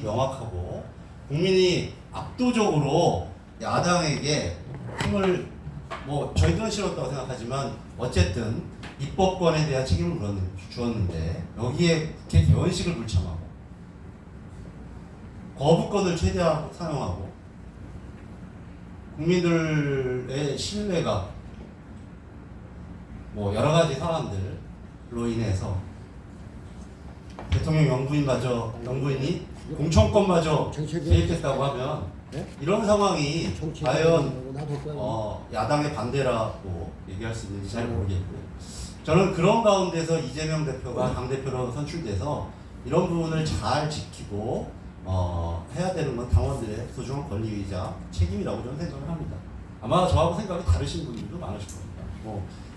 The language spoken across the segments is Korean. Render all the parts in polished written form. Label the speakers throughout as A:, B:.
A: 명확하고 국민이 압도적으로 야당에게 힘을 저희들은 실었다고 생각하지만 어쨌든 입법권에 대한 책임을 주었는데 여기에 국회 개원식을 불참하고 거부권을 최대한 사용하고 국민들의 신뢰가 여러 가지 사안들로 인해서 대통령 영부인이 공천권마저 개입했다고 하면 이런 상황이 과연 야당의 반대라고 얘기할 수 있는지 잘 모르겠고요. 저는 그런 가운데서 이재명 대표가 당대표로 선출돼서 이런 부분을 잘 지키고 해야 되는 건 당원들의 소중한 권리이자 책임이라고 저는 생각을 합니다. 아마 저하고 생각이 다르신 분들도 많으실 겁니다.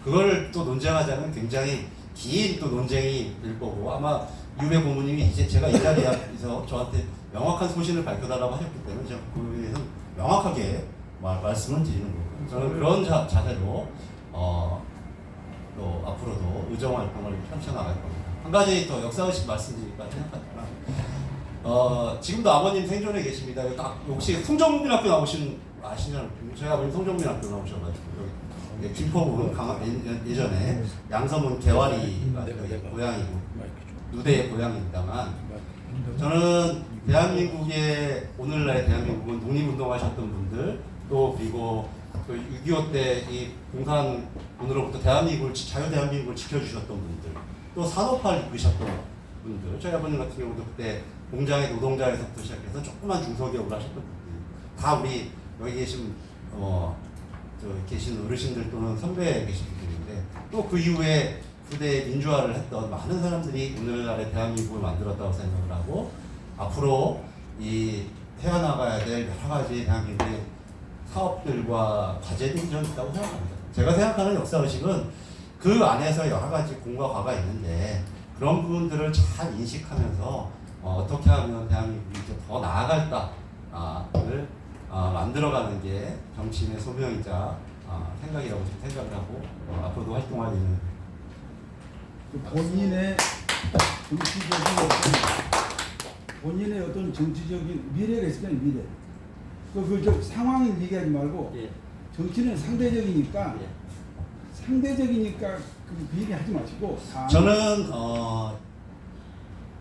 A: 그걸 또 논쟁하자면 굉장히 긴 또 논쟁이 될 거고 아마 유배 고모님이 이제 제가 이 자리에서 저한테 명확한 소신을 밝혀달라고 하셨기 때문에 제가 그에 대해서 명확하게 말씀을 드리는 거고 저는 그런 자세로 또 앞으로도 의정 활동을 펼쳐나갈 겁니다. 한 가지 더 역사의식 말씀드릴까 생각하지만 지금도 아버님 생존해 계십니다. 혹시 송정민학교 나오신 아시냐면 저희 아버님 송정민학교 나오셔가지고 여기 김포군 예전에 양서문 개화리가 고향이고 누대의 고향입니다만 저는 대한민국의 오늘날의 대한민국은 독립운동하셨던 분들 또 그리고 6.25 때 이 공산군으로부터 자유대한민국을 지켜주셨던 분들 또 산업화를 이끄셨던 분들 저희 아버님 같은 경우도 그때 공장의 노동자에서부터 시작해서 조그만 중소기업을 하셨던 분들 다 우리 여기 계신 어르신들 또는 선배 계신 분들인데 또 그 이후에 후대 민주화를 했던 많은 사람들이 오늘날의 대한민국을 만들었다고 생각을 하고 앞으로 이 해안나가야 될 여러 가지 대한민국의 사업들과 과제들이 좀 있다고 생각합니다. 제가 생각하는 역사의식은 그 안에서 여러 가지 공과 과가 있는데 그런 부분들을 잘 인식하면서 어떻게 하면 대한민국이 더 나아갈까를 만들어가는 게 정치인의 소명이자 생각이라고 생각을 하고 앞으로도 활동할 일은
B: 본인의 어떤 정치적인 미래가 있으면 미래. 그 상황을 얘기하지 말고 정치는 상대적이니까 그 얘기 하지 마시고.
A: 저는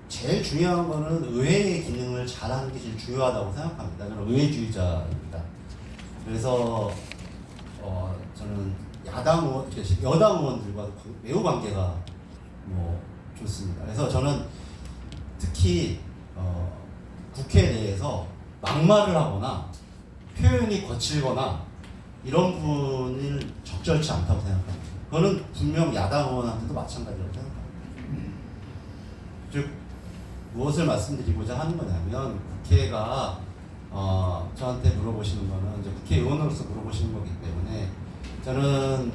A: 제일 중요한 거는 의회의 기능을 잘하는 게 제일 중요하다고 생각합니다. 저는 의회주의자입니다. 그래서 저는 여당 의원들과 매우 관계가 좋습니다. 그래서 저는 특히 국회 내에서 막말을 하거나 표현이 거칠거나 이런 부분을 적절치 않다고 생각합니다. 그거는 분명 야당 의원한테도 마찬가지라고 생각합니다. 즉 무엇을 말씀드리고자 하는 거냐면 국회가 저한테 물어보시는 거는 이제 국회의원으로서 물어보시는 거기 때문에 저는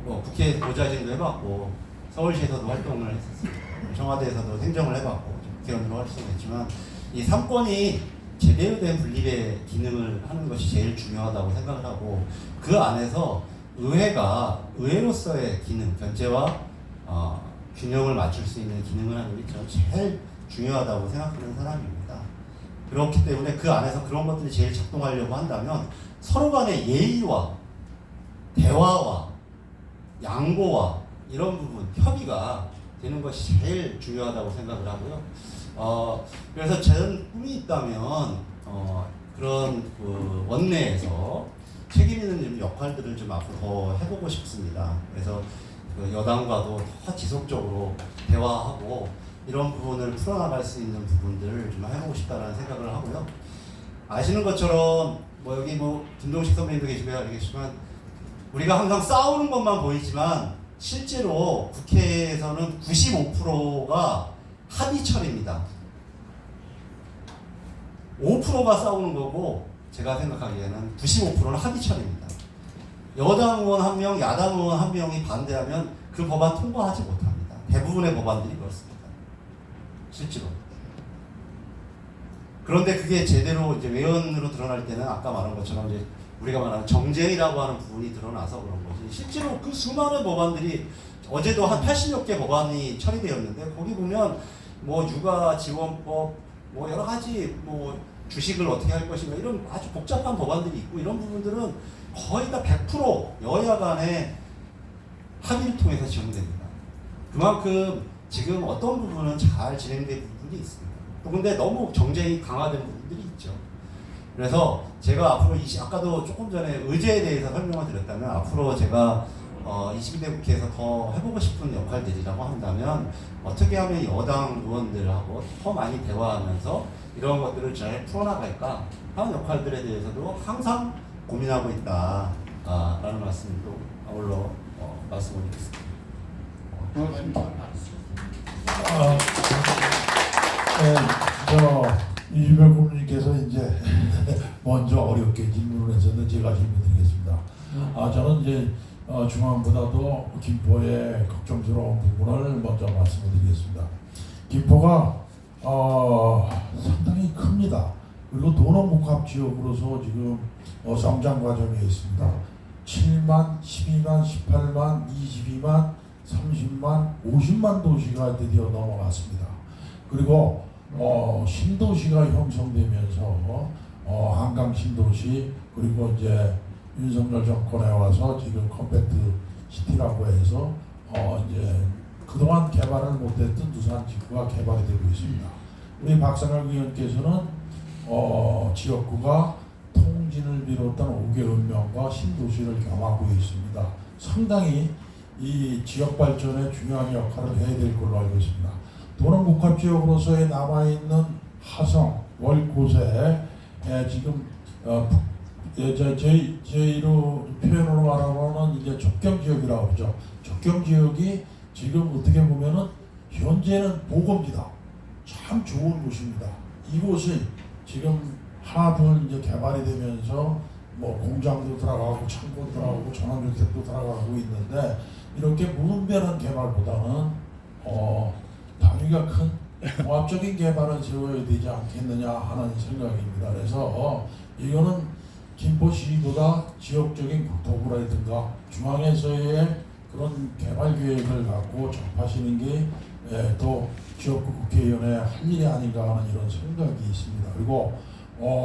A: 국회 보좌진도 해봤고 서울시에서도 활동을 했었습니다. 청와대에서도 행정을 해봤고 국회의원으로 활동했지만 이 3권이 제대로 된 분립의 기능을 하는 것이 제일 중요하다고 생각을 하고 그 안에서 의회가 의회로서의 기능, 견제와 균형을 맞출 수 있는 기능을 하는 게 저는 제일 중요하다고 생각하는 사람입니다. 그렇기 때문에 그 안에서 그런 것들이 제일 작동하려고 한다면 서로 간의 예의와 대화와 양보와 이런 부분, 협의가 되는 것이 제일 중요하다고 생각을 하고요. 그래서 저는 꿈이 있다면 그런 원내에서 책임 있는 역할들을 좀 앞으로 더 해보고 싶습니다. 그래서 여당과도 더 지속적으로 대화하고 이런 부분을 풀어나갈 수 있는 부분들을 좀 해보고 싶다는 생각을 하고요. 아시는 것처럼 여기 김동식 선배님도 계시고 알겠지만 우리가 항상 싸우는 것만 보이지만 실제로 국회에서는 95%가 합의 처리입니다. 5%가 싸우는 거고 제가 생각하기에는 95%는 합의 처리입니다. 여당 의원 한 명, 야당 의원 한 명이 반대하면 그 법안 통과하지 못합니다. 대부분의 법안들이 그렇습니다. 실제로. 그런데 그게 제대로 이제 외연으로 드러날 때는 아까 말한 것처럼 이제 우리가 말하는 정쟁이라고 하는 부분이 드러나서 그런 거지. 실제로 그 수많은 법안들이 어제도 한 80여 개 법안이 처리되었는데 거기 보면 육아 지원법 여러 가지 뭐 주식을 어떻게 할 것인가 이런 아주 복잡한 법안들이 있고 이런 부분들은 거의 다 100% 여야 간의 합의를 통해서 진행됩니다. 그만큼 지금 어떤 부분은 잘 진행된 부분이 있습니다. 또 근데 너무 정쟁이 강화된 부분들이 있죠. 그래서 제가 앞으로 아까도 조금 전에 의제에 대해서 설명을 드렸다면 앞으로 제가 21대 국회에서 더 해보고 싶은 역할들이라고 한다면 어떻게 하면 여당 의원들하고 더 많이 대화하면서 이런 것들을 잘 풀어나갈까 하는 역할들에 대해서도 항상 고민하고 있다 라는 말씀도 아울러 말씀드리겠습니다.
B: 고맙습니다.
C: 이주별 고문님께서 이제 먼저 어렵게 질문을 했었는데 제가 질문드리겠습니다. 저는 이제 중앙보다도 김포의 걱정스러운 부분을 먼저 말씀을 드리겠습니다. 김포가 상당히 큽니다. 그리고 도농복합 지역으로서 지금 성장 과정에 있습니다. 7만, 12만, 18만, 22만, 30만, 50만 도시가 드디어 넘어갔습니다. 그리고 신도시가 형성되면서 한강 신도시 그리고 이제 윤석열 정권에 와서 지금 컴팩트 시티라고 해서 이제 그동안 개발을 못했던 두산 지구가 개발이 되고 있습니다. 우리 박상혁 의원께서는 지역구가 통진을 비롯한 5개 읍면과 신도시를 겸하고 있습니다. 상당히 이 지역 발전에 중요한 역할을 해야 될 걸로 알고 있습니다. 도농복합지역으로서의 남아있는 하성, 월곶에 지금 저희로 표현으로 말하면 이제 촉경지역이라고 그러죠. 촉경지역이 지금 어떻게 보면은 현재는 보고입니다. 참 좋은 곳입니다. 이곳이 지금 하나둘 이제 개발이 되면서 뭐 공장도 들어가고 창고 들어가고 전원주택도 들어가고 있는데 이렇게 무분별한 개발보다는 단위가 큰 종합적인 개발을 세워야 되지 않겠느냐 하는 생각입니다. 그래서 이거는 김포시보다 지역적인 국토부라든가 중앙에서의 그런 개발 계획을 갖고 접하시는 게 또 지역구 국회의원의 할 일이 아닌가 하는 이런 생각이 있습니다. 그리고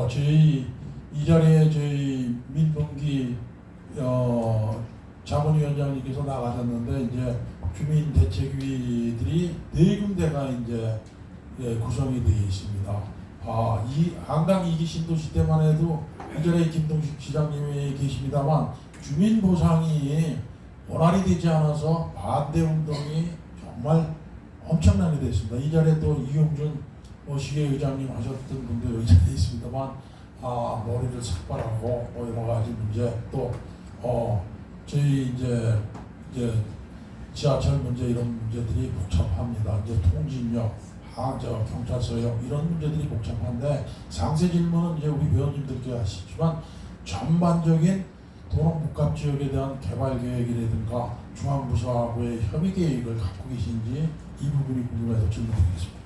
C: 저희 이 자리에 저희 민동기 자문위원장님께서 나가셨는데 이제 주민대책위들이 4군데가 이제 구성이 되어 있습니다. 이 한강 2기 신도시 때만 해도 이 자리에 김동식 시장님이 계십니다만 주민 보상이 원활히 되지 않아서 반대 운동이 정말 엄청나게 됐습니다. 이 자리에 또 이용준 시의회장님 하셨던 분들 여기 자리에 있습니다만 머리를 삭발하고 여러 가지 문제 또 저희 이제 지하철 문제 이런 문제들이 복잡합니다. 이제 통진역, 경찰서역 이런 문제들이 복잡한데 상세 질문은 이제 우리 위원님들께 하시지만 전반적인 도농복합 지역에 대한 개발 계획이라든가 중앙부서하고의 협의 계획을 갖고 계신지 이 부분이 궁금해서 질문드리겠습니다.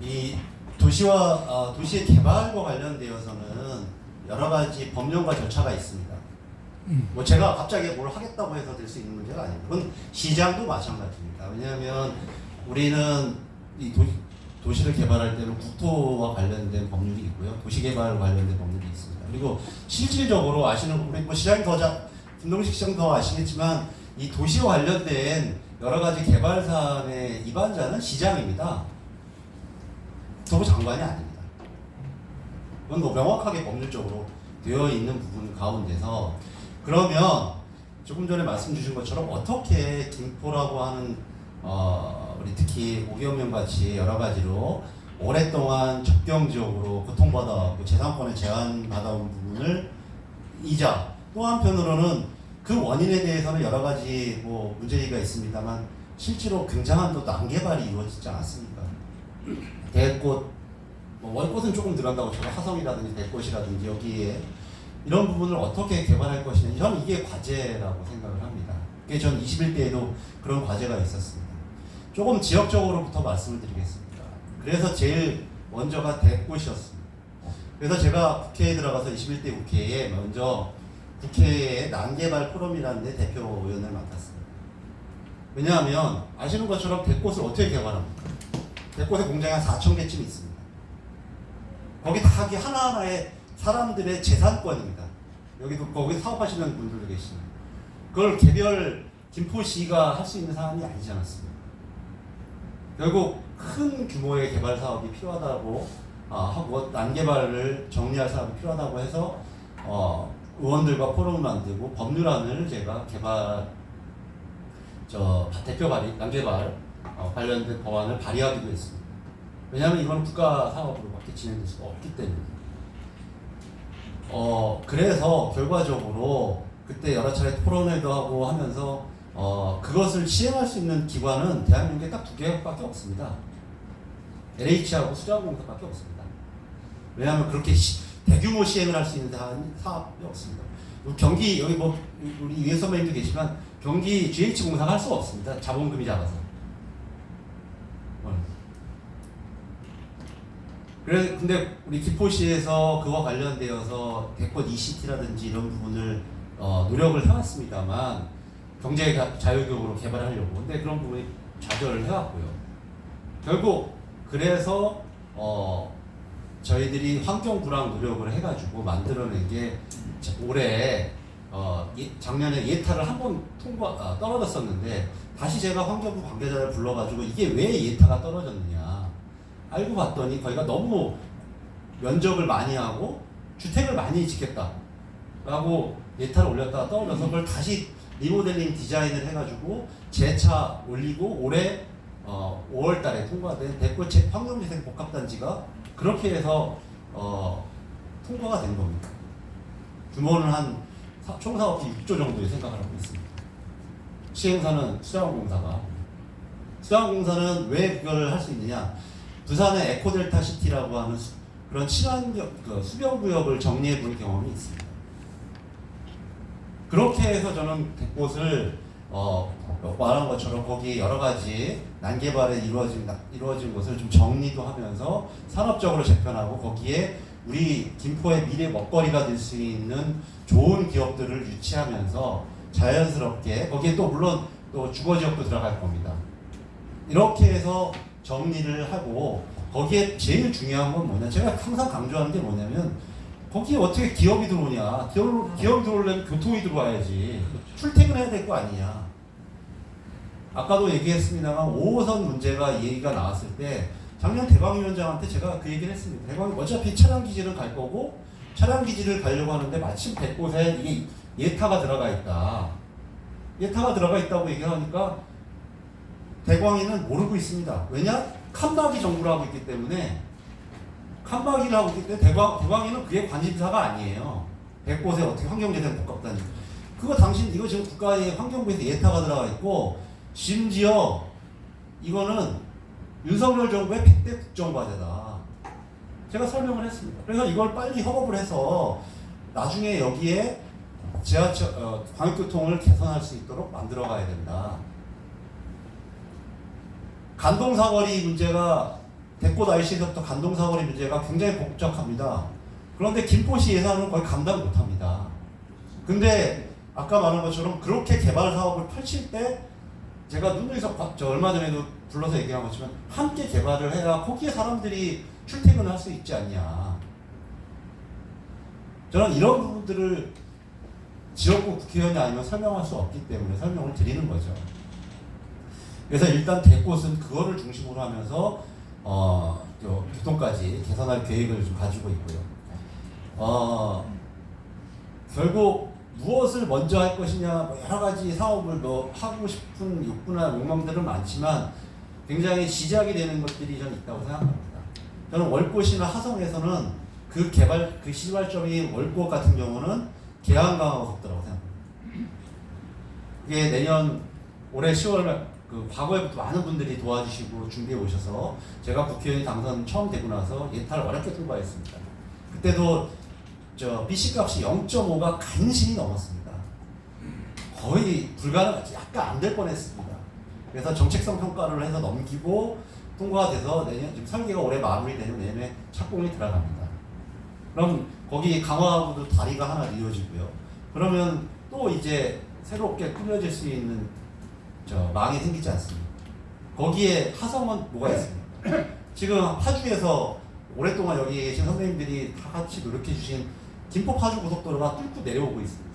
A: 이 도시의 개발과 관련되어서는 여러 가지 법령과 절차가 있습니다. 뭐 제가 갑자기 뭘 하겠다고 해서 될 수 있는 문제가 아닙니다. 그건 시장도 마찬가지입니다. 왜냐하면 우리는 이 도시를 개발할 때는 국토와 관련된 법률이 있고요, 도시개발 관련된 법률이 있습니다. 그리고 실질적으로 아시는 우리 뭐 시장이 김동식 시장 더 아시겠지만 이 도시와 관련된 여러 가지 개발 사안의 입안자는 시장입니다. 국토부 장관이 아닙니다. 그건 뭐 명확하게 법률적으로 되어 있는 부분 가운데서 그러면 조금 전에 말씀 주신 것처럼 어떻게 김포라고 하는 우리 특히 5개월 명 같이 여러 가지로 오랫동안 접경지역으로 고통받아왔고 재산권을 제한받아온 부분을 이자 또 한편으로는 그 원인에 대해서는 여러 가지 뭐 문제가 있습니다만 실제로 굉장한 또 난개발이 이루어지지 않았습니까? 대꽃, 뭐 월꽃은 조금 들어간다고 쳐도 화성이라든지 대꽃이라든지 여기에 이런 부분을 어떻게 개발할 것이냐, 저는 이게 과제라고 생각을 합니다. 그게 전 21대에도 그런 과제가 있었습니다. 조금 지역적으로부터 말씀을 드리겠습니다. 그래서 제일 먼저가 대꽃이었습니다. 그래서 제가 국회에 들어가서 21대 국회에 먼저 국회의 난개발 포럼이라는 데 대표 의원을 맡았습니다. 왜냐하면 아시는 것처럼 대꽃을 어떻게 개발합니까? 대꽃의 공장이 한 4,000개쯤 있습니다. 거기 다 하나하나의 사람들의 재산권입니다. 여기도 거기 사업하시는 분들도 계시잖아요. 그걸 개별 김포시가 할 수 있는 사안이 아니지 않았습니까? 결국 큰 규모의 개발 사업이 필요하다고 하고 난개발을 정리할 사업이 필요하다고 해서 의원들과 포럼을 만들고 법률안을 제가 대표 발의 난개발 관련된 법안을 발의하기도 했습니다. 왜냐하면 이건 국가 사업으로밖에 진행될 수가 없기 때문에. 그래서 결과적으로 그때 여러 차례 토론회도 하고 하면서 그것을 시행할 수 있는 기관은 대한민국에 딱 2개밖에 없습니다. LH하고 수자원공사밖에 없습니다. 왜냐하면 그렇게 대규모 시행을 할 수 있는 사업이 없습니다. 경기 여기 뭐 우리 유엔 선배님도 계시지만 경기 GH공사가 할 수가 없습니다. 자본금이 작아서. 근데 우리 김포시에서 그와 관련되어서 대꽃 ECT라든지 이런 부분을 노력을 해왔습니다만 경제 자유격으로 개발하려고. 근데 그런 부분이 좌절을 해왔고요. 결국 그래서 저희들이 환경부랑 노력을 해가지고 만들어낸 게 올해 작년에 예타를 한 번 떨어졌었는데 다시 제가 환경부 관계자를 불러가지고 이게 왜 예타가 떨어졌느냐 알고 봤더니 거기가 너무 면적을 많이 하고 주택을 많이 짓겠다라고 예타를 올렸다가 떨어져서 그걸 다시 리모델링 디자인을 해가지고 재차 올리고 올해 5월달에 통과된 대꽃 환경재생 복합단지가 그렇게 해서 통과가 된 겁니다. 규모는 한 총 사업비 6조 정도의 생각을 하고 있습니다. 시행사는 수자원공사가. 수자원공사는 왜 그걸 할 수 있느냐? 부산의 에코델타 시티라고 하는 그런 수변구역을 정리해 본 경험이 있습니다. 그렇게 해서 저는 대꽃을 말한 것처럼 거기 여러 가지 난개발에 이루어진 것을 좀 정리도 하면서 산업적으로 재편하고 거기에 우리 김포의 미래 먹거리가 될 수 있는 좋은 기업들을 유치하면서 자연스럽게 거기에 또 물론 또 주거지역도 들어갈 겁니다. 이렇게 해서 정리를 하고 거기에 제일 중요한 건 뭐냐? 제가 항상 강조하는 게 뭐냐면 거기에 어떻게 기업이 들어오냐? 기업이 들어오려면 교통이 들어와야지. 출퇴근해야 될 거 아니냐? 아까도 얘기했습니다만 5호선 문제가 얘기가 나왔을 때 작년 대광위원장한테 제가 그 얘기를 했습니다. 대광이 어차피 차량기지를 갈 거고 차량기지를 가려고 하는데 마침 대꽃에 이게 예타가 들어가 있다. 예타가 들어가 있다고 얘기하니까 대광이는 모르고 있습니다. 왜냐? 칸막이 정부를 하고 있기 때문에 칸막이를 하고 있기 때문에 대광이는 그게 관심사가 아니에요. 대꽃에 어떻게 환경재생 복합단지. 이거 지금 국가의 환경부에서 예타가 들어가 있고 심지어 이거는 윤석열 정부의 100대 국정과제다. 제가 설명을 했습니다. 그래서 이걸 빨리 협업을 해서 나중에 여기에 광역교통을 개선할 수 있도록 만들어 가야 된다. 간동사거리 문제가 대꽃 IC에서부터 간동사거리 문제가 굉장히 복잡합니다. 그런데 김포시 예산은 거의 감당 못합니다. 근데 아까 말한 것처럼 그렇게 개발 사업을 펼칠 때 제가 눈에서 얼마 전에도 불러서 얘기한 것처럼 함께 개발을 해야 거기에 사람들이 출퇴근을 할 수 있지 않냐. 저는 이런 부분들을 지역구 국회의원이 아니면 설명할 수 없기 때문에 설명을 드리는 거죠. 그래서 일단 대꽃은 그거를 중심으로 하면서 교통까지 개선할 계획을 좀 가지고 있고요. 결국 무엇을 먼저 할 것이냐, 여러 가지 사업을 하고 싶은 욕구나 욕망들은 많지만 굉장히 시작이 되는 것들이 저는 있다고 생각합니다. 저는 월곶이나 하성에서는 그 시발점이 월곶 같은 경우는 계양강화고속도라고 생각합니다. 이게 올해 10월 과거에부터 많은 분들이 도와주시고 준비해 오셔서 제가 국회의원이 당선 처음 되고 나서 예타를 어렵게 통과했습니다. 그때도 BC 값이 0.5가 간신히 넘었습니다. 거의 불가능하지, 약간 안 될 뻔했습니다. 그래서 정책성 평가를 해서 넘기고 통과가 돼서 지금 설계가 올해 마무리되면 내년에 착공이 들어갑니다. 그럼 거기 강화하고도 다리가 하나 이어지고요. 그러면 또 이제 새롭게 꾸며질 수 있는 망이 생기지 않습니다. 거기에 화성은 뭐가 있습니까? 지금 파주에서 오랫동안 여기 계신 선생님들이 다 같이 노력해 주신 김포 파주 고속도로가 뚫고 내려오고 있습니다.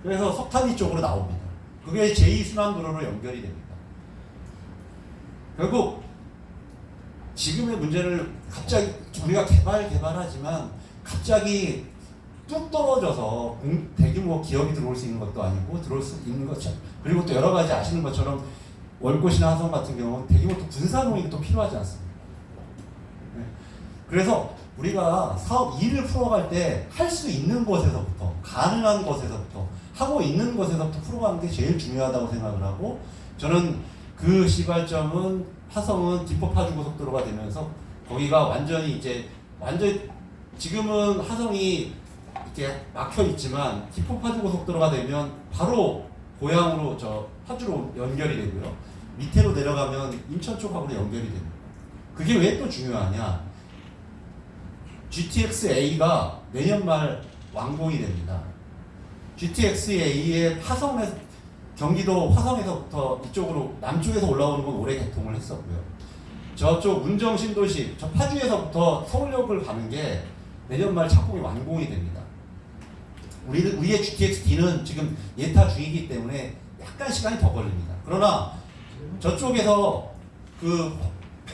A: 그래서 석탄리 쪽으로 나옵니다. 그게 제2순환도로로 연결이 됩니다. 결국 지금의 문제를 갑자기 우리가 개발하지만 갑자기 뚝 떨어져서 대규모 기업이 들어올 수 있는 것도 아니고 들어올 수 있는 것처럼, 그리고 또 여러 가지 아시는 것처럼 월곶이나 화성 같은 경우는 대규모 또 분산호익이 또 필요하지 않습니다. 네. 그래서 우리가 사업 일을 풀어갈 때 할 수 있는 곳에서부터, 가능한 곳에서부터, 하고 있는 곳에서부터 풀어가는 게 제일 중요하다고 생각을 하고, 저는 그 시발점은 화성은 김포 파주 고속도로가 되면서 거기가 완전히 지금은 화성이 이렇게 막혀 있지만 김포 파주 고속도로가 되면 바로 고향으로 파주로 연결이 되고요. 밑으로 내려가면 인천 쪽하고 연결이 됩니다. 그게 왜 또 중요하냐? GTX-A가 내년 말 완공이 됩니다. GTX-A의 경기도 화성에서부터 이쪽으로 남쪽에서 올라오는 건 올해 개통을 했었고요. 저쪽 운정 신도시, 저 파주에서부터 서울역을 가는 게 내년 말 착공이 완공이 됩니다. 우리의 GTX-D는 지금 예타 중이기 때문에 약간 시간이 더 걸립니다. 그러나 저쪽에서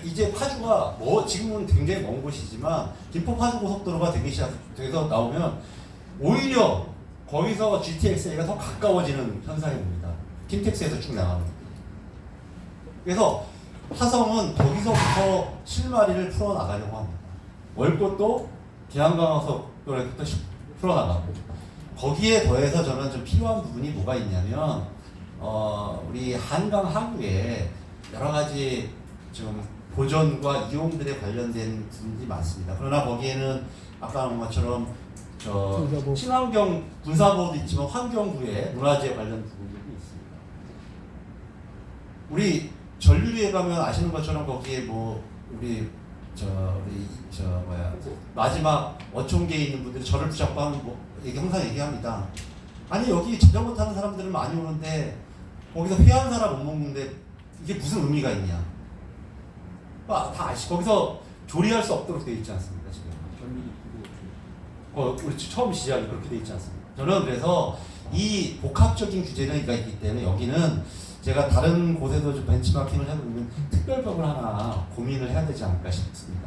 A: 이제 파주가 지금은 굉장히 먼 곳이지만 김포 파주 고속도로가 돼서 나오면 오히려 거기서 GTX-A가 더 가까워지는 현상이 옵니다. 킨텍스에서 쭉 나가는. 그래서 화성은 거기서부터 실마리를 풀어나가려고 합니다. 월곶도 계양강화석도로부터 풀어나가고, 거기에 더해서 저는 좀 필요한 부분이 뭐가 있냐면 우리 한강 하구에 여러 가지 좀 보존과 이용들에 관련된 부분이 많습니다. 그러나 거기에는 아까 한 것처럼 친환경 군사보호도 있지만 환경부의 문화재 관련 부분들이 있습니다. 우리 전류리에 가면 아시는 것처럼 거기에 마지막 어촌계에 있는 분들이 저를 붙잡고 하면 항상 얘기합니다. 아니 여기 자전거 타는 사람들은 많이 오는데 거기서 회한사라 못 먹는데 이게 무슨 의미가 있냐? 다 거기서 조리할 수 없도록 되어 있지 않습니까 지금? 우리 처음 시작이 그렇게 되어 있지 않습니까? 저는 그래서 이 복합적인 규제가 있기 때문에 여기는 제가 다른 곳에도 좀 벤치마킹을 하고 있는 특별법을 하나 고민을 해야 되지 않을까 싶습니다.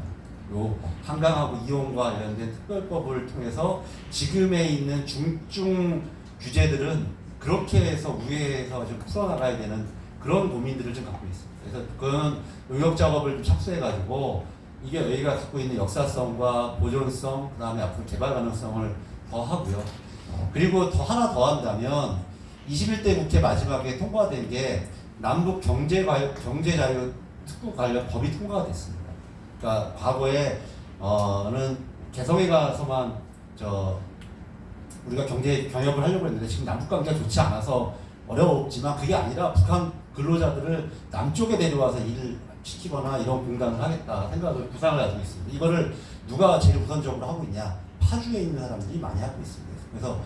A: 요 한강하고 이용과 관련된 특별법을 통해서 지금에 있는 중증 규제들은 그렇게 해서 우회해서 좀 풀어나가야 되는 그런 고민들을 좀 갖고 있습니다. 그래서 그건 의혹 작업을 좀 착수해가지고 이게 여기가 갖고 있는 역사성과 보존성, 그 다음에 앞으로 개발 가능성을 더 하고요. 그리고 하나 더 한다면 21대 국회 마지막에 통과된 게 남북 경제자유 특구 관련 법이 통과가 됐습니다. 그러니까 과거에는 개성에 가서만 우리가 경협을 하려고 했는데 지금 남북 관계가 좋지 않아서 어려웠지만 그게 아니라 북한 근로자들을 남쪽에 내려와서 일을 시키거나 이런 공단을 하겠다 구상을 가지고 있습니다. 이거를 누가 제일 우선적으로 하고 있냐? 파주에 있는 사람들이 많이 하고 있습니다. 그래서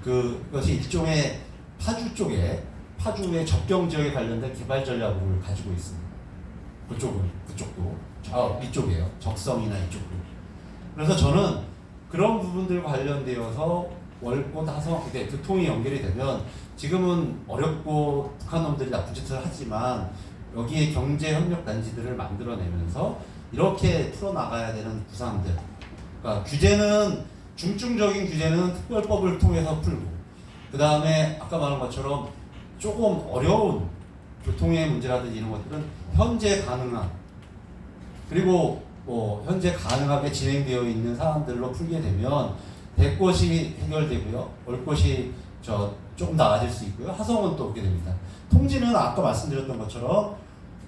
A: 그것이 일종의 파주의 접경 지역에 관련된 개발 전략을 가지고 있습니다. 그쪽도 이쪽이에요. 적성이나 이쪽도. 그래서 저는 그런 부분들과 관련되어서 월곶, 화성, 교통이 연결이 되면 지금은 어렵고 북한 놈들이 나쁜 짓을 하지만 여기에 경제협력단지들을 만들어내면서 이렇게 풀어나가야 되는 구상들. 그러니까 중증적인 규제는 특별법을 통해서 풀고, 그 다음에 아까 말한 것처럼 조금 어려운 교통의 문제라든지 이런 것들은 현재 가능한, 그리고 현재 가능하게 진행되어 있는 사안들로 풀게 되면 대꽃이 해결되고요. 월곶이 조금 나아질 수 있고요. 화성은 또 그렇게 됩니다. 통지는 아까 말씀드렸던 것처럼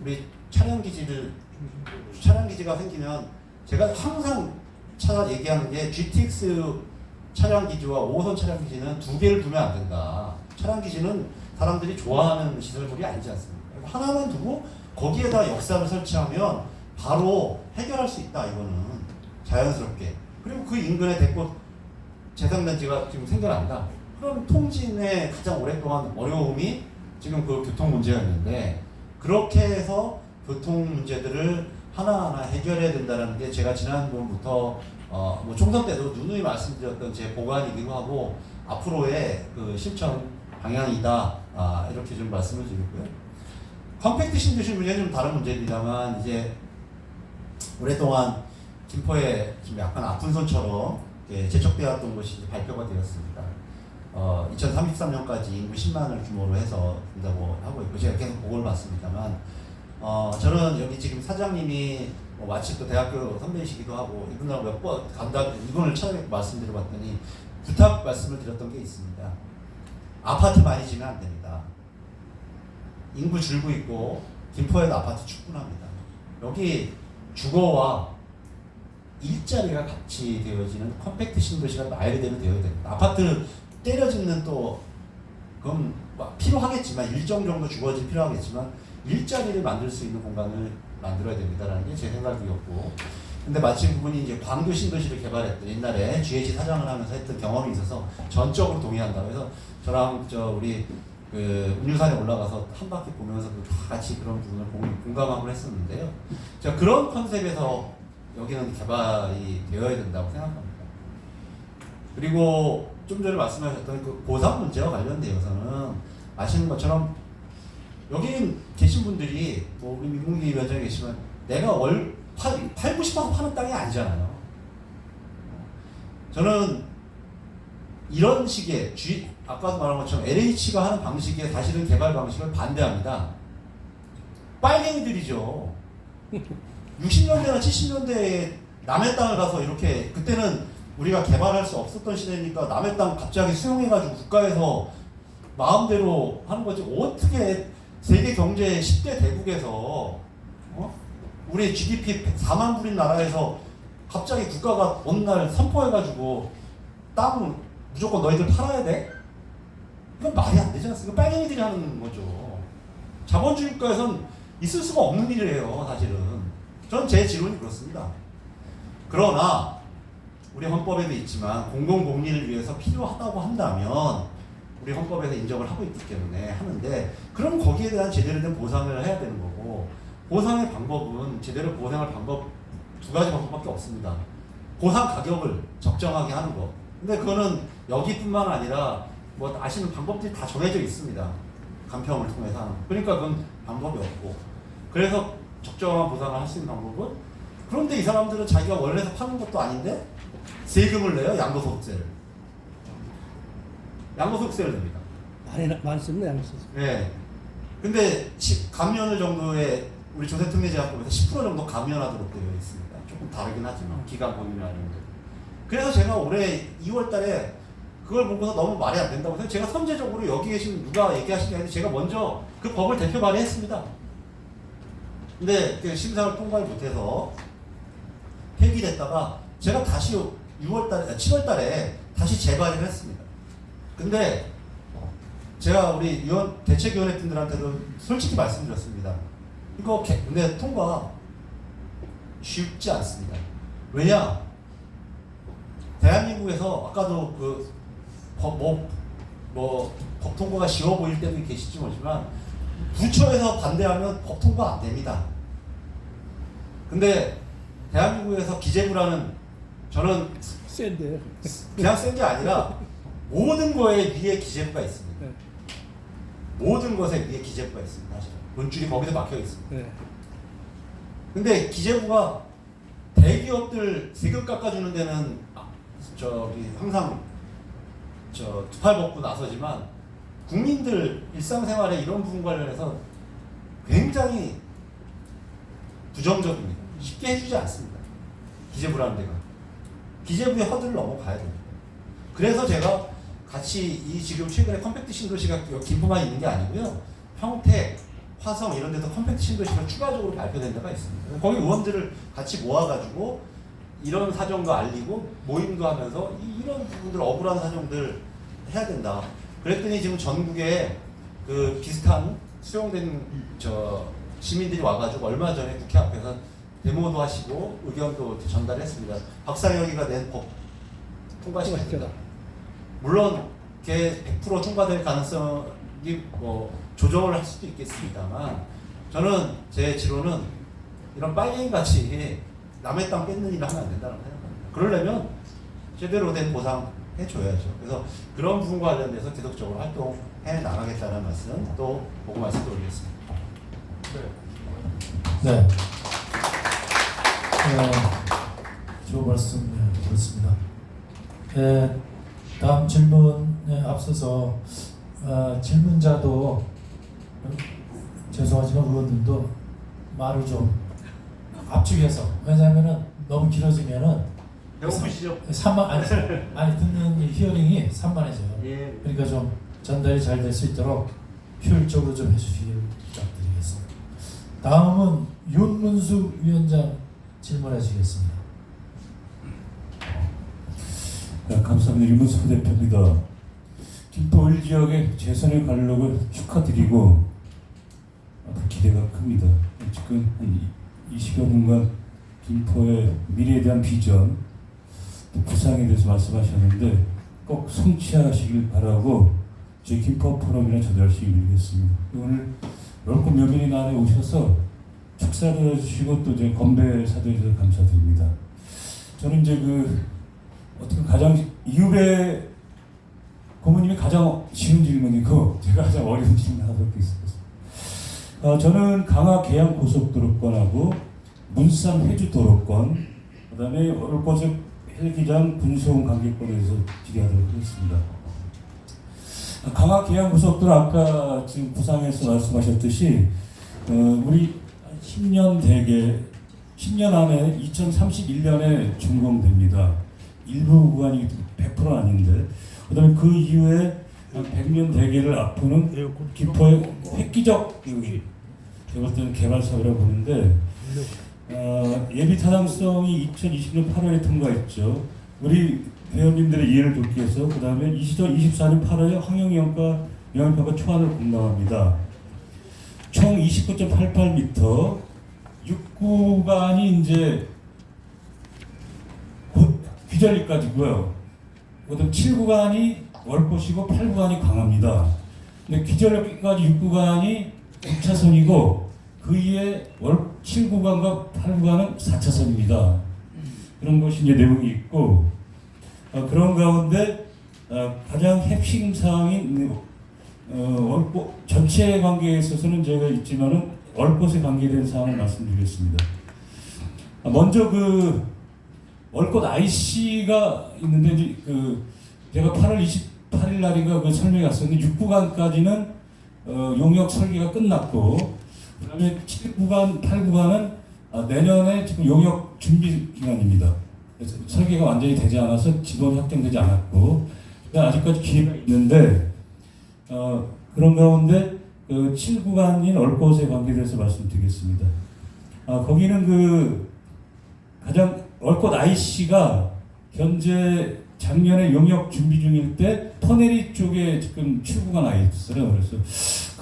A: 우리 차량기지가 생기면 제가 항상 얘기하는 게 GTX 차량기지와 5호선 차량기지는 두 개를 두면 안 된다. 차량기지는 사람들이 좋아하는 시설물이 아니지 않습니까? 하나만 두고 거기에다 역사를 설치하면 바로 해결할 수 있다. 이거는 자연스럽게. 그리고 그 인근에 대꽃 재생단지가 지금 생겨난다. 그럼 통진의 가장 오랫동안 어려움이 지금 그 교통 문제가 있는데 그렇게 해서 교통 문제들을 하나하나 해결해야 된다는 게 제가 지난번부터 뭐 총선 때도 누누이 말씀드렸던 제 보관이기도 하고 앞으로의 그 실천 방향이다 이렇게 좀 말씀을 드리고요. 컴팩트 신도시 문제는 좀 다른 문제입니다만 이제 오랫동안 김포에 좀 약간 아픈 손처럼 재촉되었던 것이 발표가 되었습니다. 2033년까지 인구 10만을 규모로 해서 된다고 하고 있고 제가 계속 보고를 받습니다만 저는 여기 지금 사장님이 마치 또 대학교 선배이시기도 하고 이분하고 몇 번 이분을 처음에 말씀드려봤더니 부탁 말씀을 드렸던 게 있습니다. 아파트 많이 지면 안 됩니다. 인구 줄고 있고 김포에도 아파트 충분합니다. 여기 주거와 일자리가 같이 되어지는 컴팩트 신도시가 말 그대로 되어야 됩니다. 아파트 때려짓는 또 그건 필요하겠지만 일정 정도 주거지 필요하겠지만 일자리를 만들 수 있는 공간을 만들어야 됩니다라는 게 제 생각이었고 근데 마침 그분이 이제 광교 신도시를 개발했던 옛날에 GH 사장을 하면서 했던 경험이 있어서 전적으로 동의한다고 해서 저랑 우리 그 운유산에 올라가서 한 바퀴 보면서 다 같이 그런 부분을 공감하고 했었는데요. 자, 그런 컨셉에서 여기는 개발이 되어야 된다고 생각합니다. 그리고 좀 전에 말씀하셨던 그 보상 문제와 관련되어서는 아시는 것처럼 여기 계신 분들이 뭐 우리 민국기 위원장이 계시지만 내가 90% 파는 땅이 아니잖아요. 저는 이런 식의 아까도 말한 것처럼 LH가 하는 방식의 사실은 개발 방식을 반대합니다. 빨갱이들이죠. 60년대나 70년대에 남의 땅을 가서 이렇게 그때는 우리가 개발할 수 없었던 시대니까 남의 땅 갑자기 수용해가지고 국가에서 마음대로 하는 거지 어떻게 세계 경제 10대 대국에서 우리 GDP 4만 불인 나라에서 갑자기 국가가 어느 날 선포해가지고 땅 무조건 너희들 팔아야 돼? 이건 말이 안 되지 않습니까? 빨갱이들이 하는 거죠. 자본주의 국가에선 있을 수가 없는 일이에요, 사실은. 저는 제 지론이 그렇습니다. 그러나 우리 헌법에도 있지만 공공복리를 위해서 필요하다고 한다면 우리 헌법에서 인정을 하고 있기 때문에 하는데 그럼 거기에 대한 제대로 된 보상을 해야 되는 거고 보상의 방법은 제대로 보상할 방법 두 가지 방법밖에 없습니다. 보상 가격을 적정하게 하는 거. 근데 그거는 여기뿐만 아니라 뭐 아시는 방법들이 다 정해져 있습니다. 간평을 통해서 하는. 그러니까 그건 방법이 없고. 그래서 적정한 보상을 할 수 있는 방법은 그런데 이 사람들은 자기가 원래서 파는 것도 아닌데 세금을 내요. 양도소득세를. 양도소득세를 냅니다.
B: 많이 썼네 양도소득세.
A: 네. 근데 감면을 정도의 우리 조세특례제약법에서 10% 정도 감면하도록 되어 있습니다. 조금 다르긴 하지만 기간 범위나 이런 거. 그래서 제가 올해 2월 달에 그걸 보고서 너무 말이 안 된다고 해서 제가 선제적으로 여기 계신 누가 얘기하신 게 아니라 제가 먼저 그 법을 대표 발의했습니다. 근데 그 심사를 통과를 못해서 폐기됐다가 제가 다시 7월 달에 다시 재발의를 했습니다. 근데 제가 우리 대책위원회 분들한테도 솔직히 말씀드렸습니다. 이거 근데 통과 쉽지 않습니다. 왜냐? 대한민국에서 아까도 법 통과가 쉬워 보일 때도 계실지 모르지만 부처에서 반대하면 법 통과 안 됩니다. 근데 대한민국에서 기재부라는 저는
B: 센데.
A: 그냥 센 게 아니라 모든 거에 위에 기재부가 있습니다.
B: 네.
A: 모든 것에 위에 기재부가 있습니다. 사실 문줄이 거기서 막혀 있습니다.
B: 네.
A: 근데 기재부가 대기업들 세금 깎아주는 데는 항상 두 팔 벗고 나서지만 국민들 일상생활에 이런 부분 관련해서 굉장히 부정적입니다. 쉽게 해주지 않습니다. 기재부라는 데가. 기재부의 허들을 넘어가야 됩니다. 그래서 제가 같이 지금 최근에 컴팩트 신도시가 김포만 있는 게 아니고요. 평택, 화성 이런 데서 컴팩트 신도시가 추가적으로 발표된 데가 있습니다. 거기 의원들을 같이 모아가지고 이런 사정도 알리고 모임도 하면서 이런 부분들 억울한 사정들 해야 된다. 그랬더니 지금 전국에 그 비슷한 수용된 시민들이 와가지고 얼마 전에 국회 앞에서 데모도 하시고 의견도 전달했습니다. 박상혁이가 낸 법 통과시켰습니다. 물론 걔 100% 통과될 가능성이 조정을 할 수도 있겠습니다만 저는 제 지론은 이런 빨갱이같이 남의 땅 뺏는 일을 하면 안 된다고 생각합니다. 그러려면 제대로 된 보상 해줘야죠. 그래서 그런 부분과 관련돼서 계속적으로 활동해 나가겠다는 말씀 또 보고 말씀드리겠습니다.
D: 네. 좋은 말씀 들었습니다. 다음 질문에 앞서서 질문자도 죄송하지만 의원님도 말을 좀 압축해서, 왜냐하면은 너무 길어지면은
A: 배고프시죠?
D: 아니 듣는 이 히어링이 산만해져요.
A: 예.
D: 그러니까 좀 전달이 잘 될 수 있도록 효율적으로 좀 해주시길 부탁드리겠습니다. 다음은 윤문수 위원장 질문해 주시겠습니다.
E: 네, 감사합니다. 윤문수 대표입니다. 김포 1지역의 재선의 관록을 축하드리고 기대가 큽니다. 지금 한 20여 분간 김포의 미래에 대한 비전, 또 부상에 대해서 말씀하셨는데 꼭 성취하시길 바라고 저희 김포 포럼이나 저도 열심히 밀겠습니다. 오늘 넓고 묘민이 안에 오셔서 축사도 해주시고 또 이제 건배 사드려주셔서 감사드립니다. 저는 이제 어떻게 가장 이후배 고모님이 가장 쉬운 질문이고 제가 가장 어려운 질문 하나 더 있었습니다. 저는 강화 계양 고속도로권하고 문산 회주 도로권, 그다음에 얼꽃의 헬기장 군수원 관계권에서 질의하도록 하겠습니다. 강화 계양 고속도로 아까 지금 부상에서 말씀하셨듯이 우리 10년 대개 10년 안에 2031년에 준공됩니다. 일부 구간이 100% 아닌데, 그다음에 그 이후에 100년 대계를 앞두는 김포의 획기적 제가 볼 때는 개발 사업이라고 보는데 예비 타당성이 2020년 8월에 통과했죠. 우리 회원님들의 이해를 돕기 위해서 그다음에 24년 8월에 환경영과 영향평가 초안을 공감합니다. 총 29.88m 6구간이 이제 귀절리까지고요. 그다음 7구간이 월꽃이고 8구간이 광합니다. 근데 귀절리까지 6구간이 6차선이고 그 이에 7구간과 8구간은 4차선입니다. 그런 것이 이제 내용이 있고 그런 가운데 가장 핵심 사항인 월꽃 전체 관계에 있어서는 제가 있지만은 월꽃에 관계된 사항을 말씀드리겠습니다. 먼저 월꽃 IC가 있는데 이제 제가 8월 28일 날인가 설명이 왔었는데 6구간까지는 용역 설계가 끝났고 그다음에 7구간, 8구간은 내년에 지금 용역 준비 기간입니다. 그래서 설계가 완전히 되지 않아서 지번이 확정되지 않았고 아직까지 기회가 있는데 그런 가운데 7구간인 얼꽃에 관계돼서 말씀드리겠습니다. 거기는 가장 얼꽃 IC가 현재 작년에 용역 준비 중일 때 터네리 쪽에 지금 7구간 IC를 그래서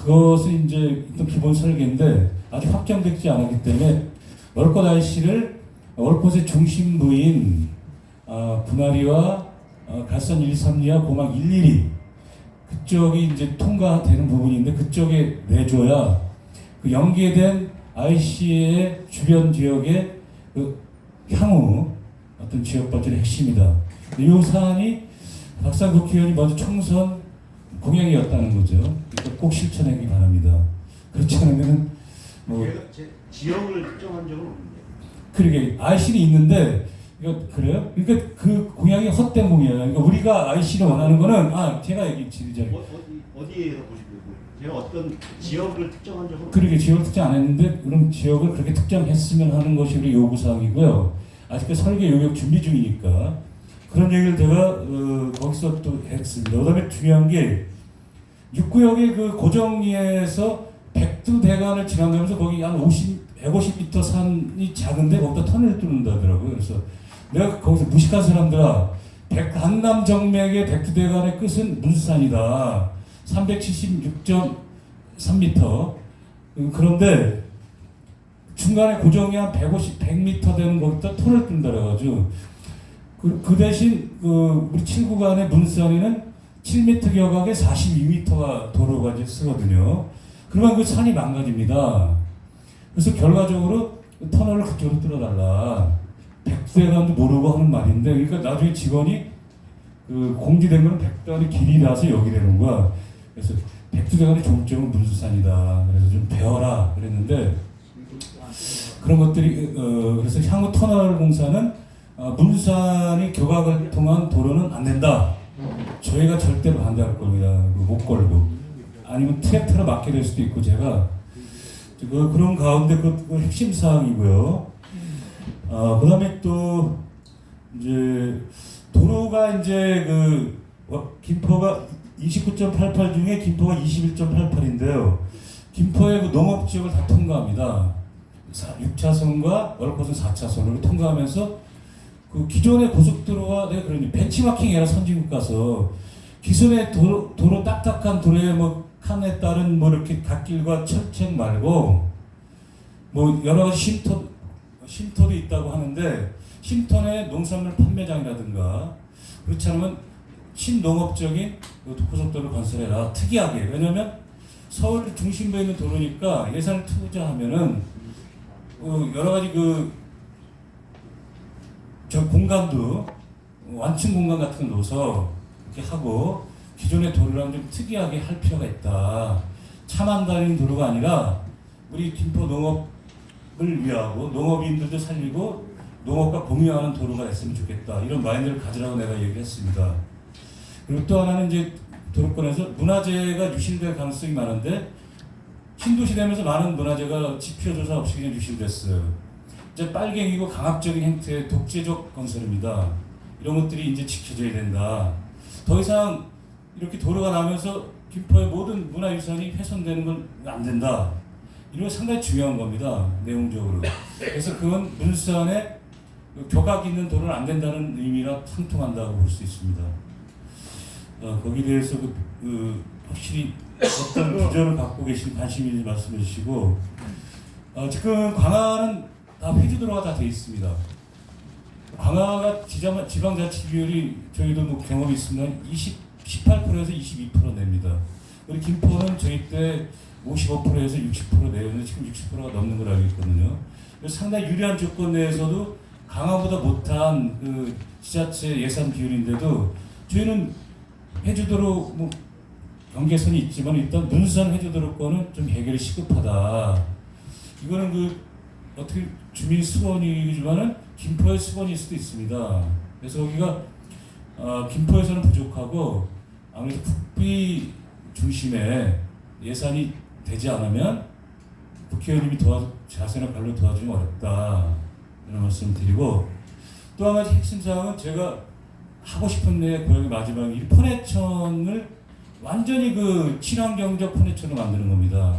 E: 그것은 이제 또 기본 설계인데 아직 확정되지 않았기 때문에 얼꽃 IC를 얼꽃의 중심부인 분할이와 갈선 1, 3리와 고막 112 그쪽이 이제 통과되는 부분인데 그쪽에 내줘야 그 연계된 IC의 주변 지역의 향후 어떤 지역 발전의 핵심이다. 이 사안이 박상 국회의원이 먼저 총선 공약이었다는 거죠. 그러니까 꼭 실천하기 바랍니다. 그렇지 않으면
A: 제 지역을 특정한 적은 없는데.
E: 그러게 IC는 있는데 이거 그래요? 그러니까 그 공약이 헛된 공약이에요. 그러니까 우리가 IC를 원하는 거는 제가 얘기 드리자면
A: 어디에서 보시려고? 제가 어떤 지역을 특정한 적은
E: 그러게 지역을 특정 안 했는데 그럼 지역을 그렇게 특정했으면 하는 것이 우리 요구사항이고요. 아직까지 설계 용역 준비 중이니까 그런 얘기를 제가 거기서 또 했습니다. 그다음에 중요한 게 6구역의 고정리에서 백두대간을 지나면서 거기 한 150m 산이 작은데 거기다 터널을 뚫는다더라고요. 그래서 내가 거기서 무식한 사람들아, 한남 정맥의 백두대간의 끝은 문수산이다. 376.3m. 그런데 중간에 고정이 한 100m 되는 거기다 터널을 뚫는다 그래가지고 그 대신 우리 7구간의 문수산에는 7m 격하게 42m가 도로가 이제 쓰거든요. 그러면 그 산이 망가집니다. 그래서 결과적으로 터널을 그쪽으로 뚫어달라. 백두대간도 모르고 하는 말인데, 그러니까 나중에 직원이 그 공지된 거는 백두대간의 길이라서 여기 되는 거야. 그래서 백두대간의 종점은 문수산이다. 그래서 좀 배워라 그랬는데, 그런 것들이 그래서 향후 터널 공사는 문수산이 교각을 통한 도로는 안 된다. 저희가 절대로 반대할 겁니다. 못 걸고 아니면 트랙터로 막게 될 수도 있고 제가 그런 가운데 그 핵심 사항이고요. 그다음에 또 이제 도로가 이제 김포가 29.88 중에 김포가 21.88인데요. 김포의 그 농업 지역을 다 통과합니다. 6차선과 월커선 4차선으로 통과하면서 그 기존의 고속도로가 내가 그러니 벤치마킹해라 선진국 가서 기존의 도로 딱딱한 도로에 뭐 칸에 따른 뭐 이렇게 갓길과 철책 말고 뭐 여러 가지 쉼터도 있다고 하는데 쉼터내 농산물 판매장이라든가 그렇지 않으면 신농업적인 고속도로를 건설해라. 특이하게. 왜냐면 서울 중심부에 있는 도로니까 예산을 투자하면은 여러 가지 저 공간도 완충 공간 같은 거 넣어서 이렇게 하고 기존의 도로랑 좀 특이하게 할 필요가 있다. 차만 다니는 도로가 아니라 우리 김포 농업을 위하고 농업인들도 살리고 농업과 공유하는 도로가 됐으면 좋겠다. 이런 마인드를 가지라고 내가 얘기했습니다. 그리고 또 하나는 이제 도로권에서 문화재가 유실될 가능성이 많은데 신도시 되면서 많은 문화재가 지표조사 없이 그냥 유실됐어요. 이제 빨갱이고 강압적인 형태의 독재적 건설입니다. 이런 것들이 이제 지켜져야 된다. 더 이상 이렇게 도로가 나면서 김포의 모든 문화유산이 훼손되는 건 안 된다. 이런 거 상당히 중요한 겁니다. 내용적으로. 그래서 그건 문수산에 교각 있는 도로는 안 된다는 의미가 상통한다고 볼 수 있습니다. 거기에 대해서 확실히 어떤 기조를 갖고 계신 관심이 있는지 말씀해 주시고 지금 광화는 다 회주도로가 다 돼 있습니다. 광화가 지방자치 비율이 저희도 뭐 경험이 있으면 18%에서 22% 냅니다. 우리 김포는 저희 때 55%에서 60% 내였는데 지금 60%가 넘는 걸 알고 있거든요. 그래서 상당히 유리한 조건 내에서도 강화보다 못한 그 지자체 예산 비율인데도 저희는 회주도로 뭐 경계선이 있지만 일단 문수산 회주도로권은 좀 해결이 시급하다. 이거는 어떻게 주민 수건이지만은 김포의 수건일 수도 있습니다. 그래서 여기가 김포에서는 부족하고 아무래도 국비 중심의 예산이 되지 않으면 국회의원님이 자세나 발로 도와주면 어렵다 이런 말씀 드리고 또 한 가지 핵심 사항은 제가 하고 싶은 내 고향의 마지막이 포내천을 완전히 친환경적 포내천을 만드는 겁니다.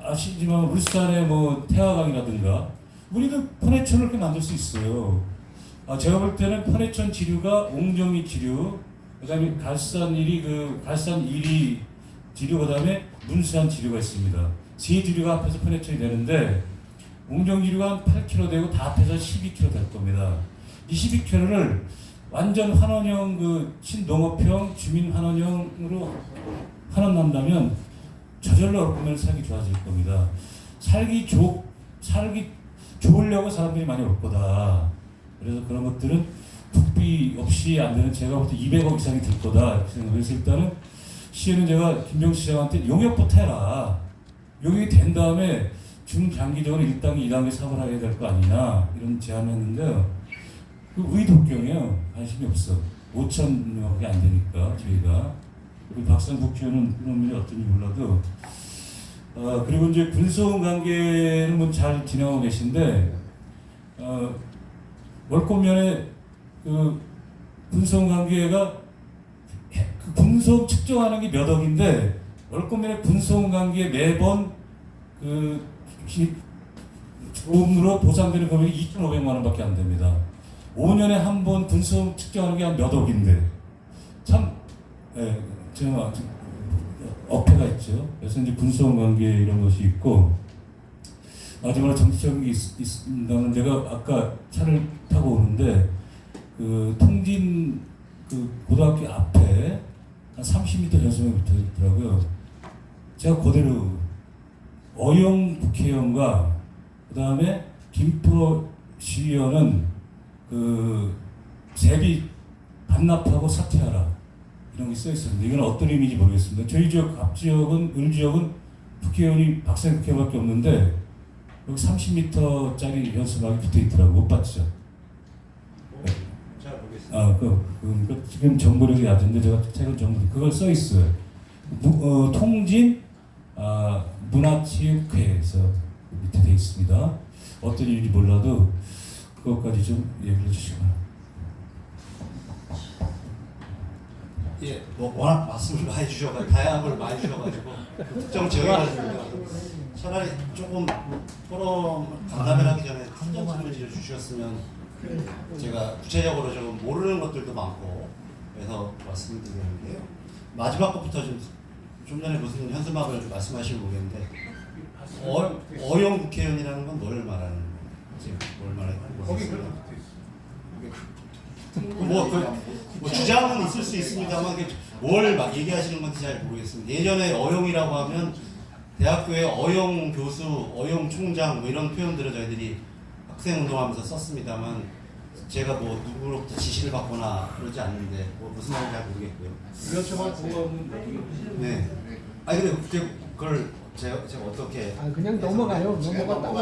E: 아시지만 울산의 뭐 태화강이라든가 우리도 포내천을 이렇게 만들 수 있어요. 제가 볼 때는 포내천 지류가 옹정리 지류, 그다음에 갈산 1위 지류, 그다음에 문수산 지류가 있습니다. 세 지류가 합해서 포내천이 되는데 옹정 지류가 한 8km 되고 다 합해서 12km 될 겁니다. 이 12km를 완전 환원형 신농업형 주민 환원형으로 환원한다면 저절로 얼굴면 살기 좋아질 겁니다. 살기 좋으려고 사람들이 많이 올 거다. 그래서 그런 것들은 국비 없이 안 되는 제가 볼 때 200억 이상이 들 거다 이렇게 생각해서 일단은 시에는 제가 김병수 시장한테 용역부터 해라. 용역이 된 다음에 중장기적으로 1단계, 2단계 사고를 해야 될 거 아니냐 이런 제안을 했는데 의도경이에요. 관심이 없어. 5천명밖에 안 되니까 저희가. 우리 박상 국회의원은 그런 일이 어떤지 몰라도 그리고 이제 군소음 관계는 뭐 잘 진행하고 계신데 월권면에 군소음 관계가 군소음 측정하는 게 몇 억인데 월권면에 군소음 관계 매번 조음으로 보상되는 금액이 2,500만 원밖에 안 됩니다. 5년에 한 번 군소음 측정하는 게 한 몇 억인데 참 제가 어폐가 있죠. 그래서 이제 군소음 관계 이런 것이 있고 마지막으로 정치적인 게 있다는 내가 아까 차를 타고 오는데 통진 고등학교 앞에 한 30m 연수막이 붙어 있더라고요. 제가 그대로 어용 국회의원과 그 다음에 김포 시의원은 그 세비 반납하고 사퇴하라 이런 게 써 있습니다. 이건 어떤 의미인지 모르겠습니다. 저희 지역 앞 지역은 을 지역은 국회의원이 박사님 국회의원밖에 없는데 여기 30m짜리 연수막이 붙어 있더라고. 못 봤죠?
A: 잘 모르겠습니다.
E: 그 지금 정보력이 얕은데 제가 최근 정보 그걸 써 있어요. 통진 문화체육회에서 밑에 돼 있습니다. 어떤 일인지 몰라도 그것까지 좀 얘기해 주시고.
A: 예, 뭐 워낙 말씀을 많이 주셔가지고 다양한 걸 많이 주셔가지고 특정 지역이라서 차라리 조금 토론 간담회를 하기 전에 특정 질문지를 주셨으면 제가 구체적으로 좀 모르는 것들도 많고 그래서 말씀드리는 게요. 마지막 것부터 좀 전에 무슨 현수막을 말씀하시고 모르겠는데 어용 국회의원이라는 건 뭘 말하는 거지? 뭘 말하는 거지? 뭐 주장은 있을 수 있습니다만 뭘 막 얘기하시는 건지 잘 모르겠습니다. 예전에 어용이라고 하면 대학교의 어용 교수, 어용 총장 뭐 이런 표현들을 저희들이 학생 운동하면서 썼습니다만 제가 뭐 누구로부터 지시를 받거나 그러지 않는데 뭐 무슨 말인지 잘 모르겠고요. 네. 아니 근데 그걸 제가 어떻게
B: 그냥 넘어가요. 넘어갔다고.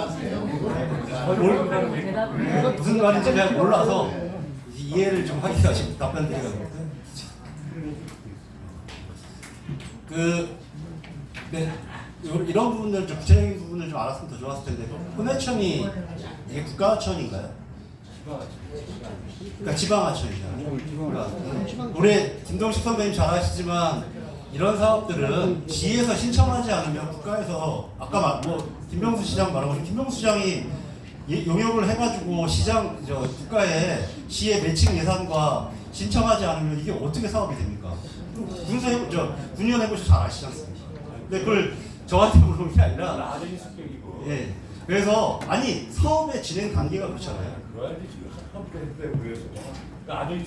A: 무슨 말인지 잘 몰라서 이해를 좀 하기 위해서 답변 드리거든요. 네, 이런 부분들 좀 구체적인 부분을 좀 알았으면 더 좋았을 텐데 혼외천이 이게 국가하천인가요? 그러니까 지방하천이잖아요. 그러니까 우리 김동식 선배님 잘 아시지만 이런 사업들은 지에서 신청하지 않으면 국가에서 아까 뭐 김병수 시장 말한 것처럼 김병수 시장이 용역을 해가지고 국가에 시의 매칭 예산과 신청하지 않으면 이게 어떻게 사업이 됩니까? 군의원 해보셔서 잘 아시지 않습니까? 근데 그걸 저한테 물어본 게 아니라 예. 그래서 아니 사업의 진행 단계가 그렇잖아요. 아니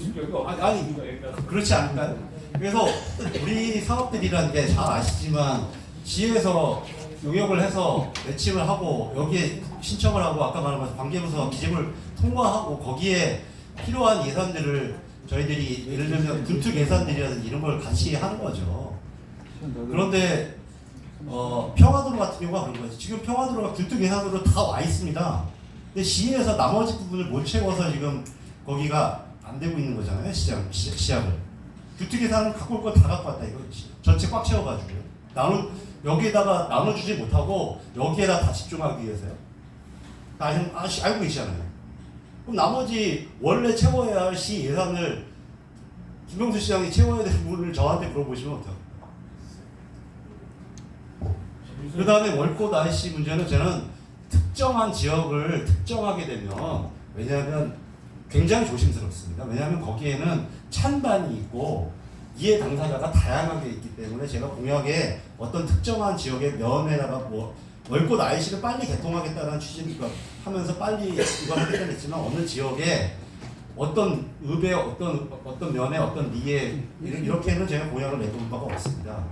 A: 그렇지 않을까요? 그래서 우리 사업들이라는 게 잘 아시지만 지에서 용역을 해서 매칭을 하고 여기에 신청을 하고 아까 말한 것처럼 관계부서 기재부를 통과하고 거기에 필요한 예산들을 저희들이 예를 들면 군특 예산들이라든지 이런 걸 같이 하는 거죠. 그런데 평화도로 같은 경우가 그런 거지. 지금 평화도로가 군특 예산으로 다 와 있습니다. 근데 시에서 나머지 부분을 못 채워서 지금 거기가 안 되고 있는 거잖아요. 시작을. 군특 예산을 갖고 올 거 다 갖고 왔다. 이거 전체 꽉 채워가지고요. 여기에다가 나눠주지 못하고 여기에다 다 집중하기 위해서요. 다 알고 계시잖아요. 그럼 나머지 원래 채워야 할 시 예산을 김병수 시장이 채워야 될 부분을 저한테 물어보시면 어떡합니까? 그 다음에 월꽃 IC 문제는 저는 특정한 지역을 특정하게 되면 왜냐하면 굉장히 조심스럽습니다. 왜냐하면 거기에는 찬반이 있고 이해 당사자가 다양하게 있기 때문에 제가 공약에 어떤 특정한 지역의 면에다가 뭐 월꽃 IC를 빨리 개통하겠다는 취지니까 하면서 빨리 이걸 하겠다고 했지만 어느 지역에 어떤 읍의 어떤 면에 어떤 리에 이렇게는 제가 공약을 내놓은 바가 없습니다.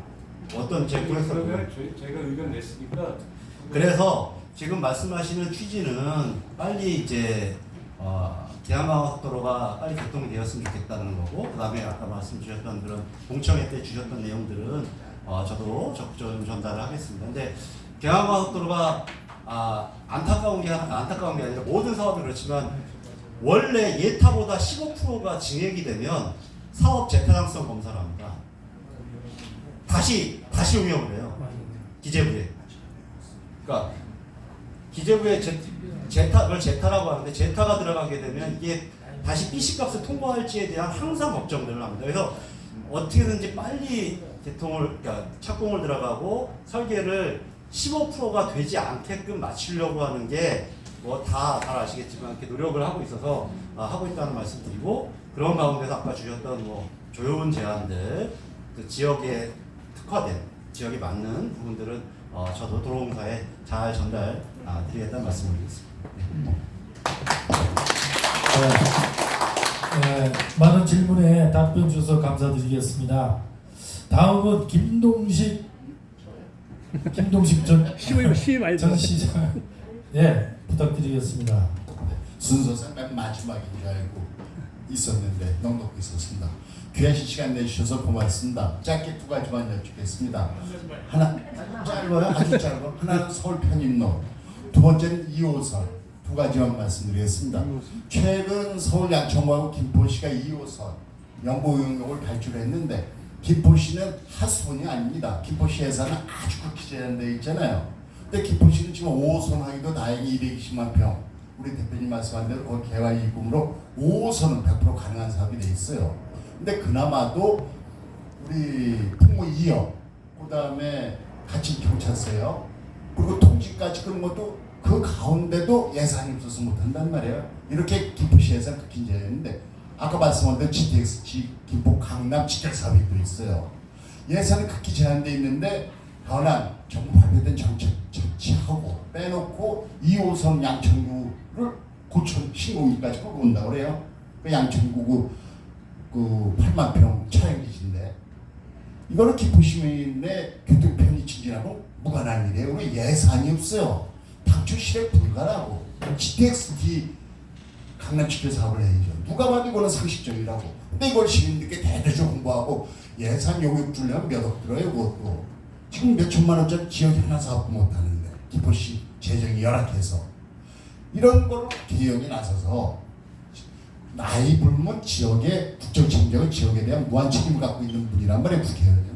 A: 어떤 제 공약서
E: 제가 의견 냈으니까
A: 그래서 지금 말씀하시는 취지는 빨리 이제 계양강화도로가 빨리 개통이 되었으면 좋겠다는 거고 그 다음에 아까 말씀 주셨던 그런 공청회 때 주셨던 내용들은 저도 적극적으로 전달을 하겠습니다. 근데 계양강화도로가 안타까운 게 아니라 모든 사업이 그렇지만 원래 예타보다 15%가 증액이 되면 사업 재타당성 검사를 합니다. 다시 용역을 해요. 기재부에. 그러니까 기재부에 그걸 제타라고 하는데 제타가 들어가게 되면 이게 다시 BC 값을 통과할지에 대한 항상 걱정들을 합니다. 그래서 어떻게든지 빨리 그러니까 착공을 들어가고 설계를 15%가 되지 않게끔 맞추려고 하는 게 뭐 다 잘 아시겠지만 이렇게 노력을 하고 있어서 하고 있다는 말씀드리고 그런 가운데서 아까 주셨던 뭐 조여운 제안들 그 지역에 특화된 지역에 맞는 부분들은 저도 도로공사에 잘 전달 드리겠다는 말씀드리겠습니다.
D: 많은 질문에 답변 주셔서 감사드리겠습니다. 다음은 김동식 전 시장 예 부탁드리겠습니다.
F: 순서상 맨 마지막인 줄 알고 있었는데 넉넉히 있었습니다. 귀하신 시간 내주셔서 고맙습니다. 짧게 두 가지만 여쭙겠습니다. 하나 짧아요, 아주 짧아. 하나는 서울 편입로, 두 번째는 2호선. 두 가지만 말씀드리겠습니다. 최근 서울 양천구하고 김포시가 2호선 영보용역을 발주했는데 김포시는 하수원이 아닙니다. 김포시 예산은 아주 극히 제한되어 있잖아요. 근데 김포시는 지금 5호선 하기도 다행히 220만 평. 우리 대표님 말씀한 대로 거기 개화 이익금으로 5호선은 100% 가능한 사업이 돼 있어요. 근데 그나마도 우리 풍무 2역, 그 다음에 같이 경찰서요, 그리고 통지까지 그런 것도 그 가운데도 예산이 없어서 못한단 말이에요. 이렇게 김포시 예산 극히 제한인데 아까 말씀한 대로 GTX 김포 강남 직결 사업이 또 있어요. 예산은 극히 제한돼 있는데 현안 정부 발표된 정책 정치하고 빼놓고 2호선 양천구를 고천 신공기까지 끌고 온다고 그래요. 그 양천구 그 8만 평 차량지인데 이거는 김포시민의 교통 편의 증진하고 무관한 일이에요. 우리 예산이 없어요. 당초 실행 불가라고. GTX-D 강남 직결 사업을 해야죠. 누가 봐도 이거는 상식적이라고. 근데 이걸 시민들께 대대적으로 홍보하고 예산 용역 주려면 몇 억 들어요. 그것도 지금 몇 천만 원짜리 지역이 하나 사업도 못하는데 김포시 재정이 열악해서 이런 걸로 개혁에 나서서 나이 불문 지역의 국정 책임자가 지역에 대한 무한 책임을 갖고 있는 분이란 말이에요. 국회의원은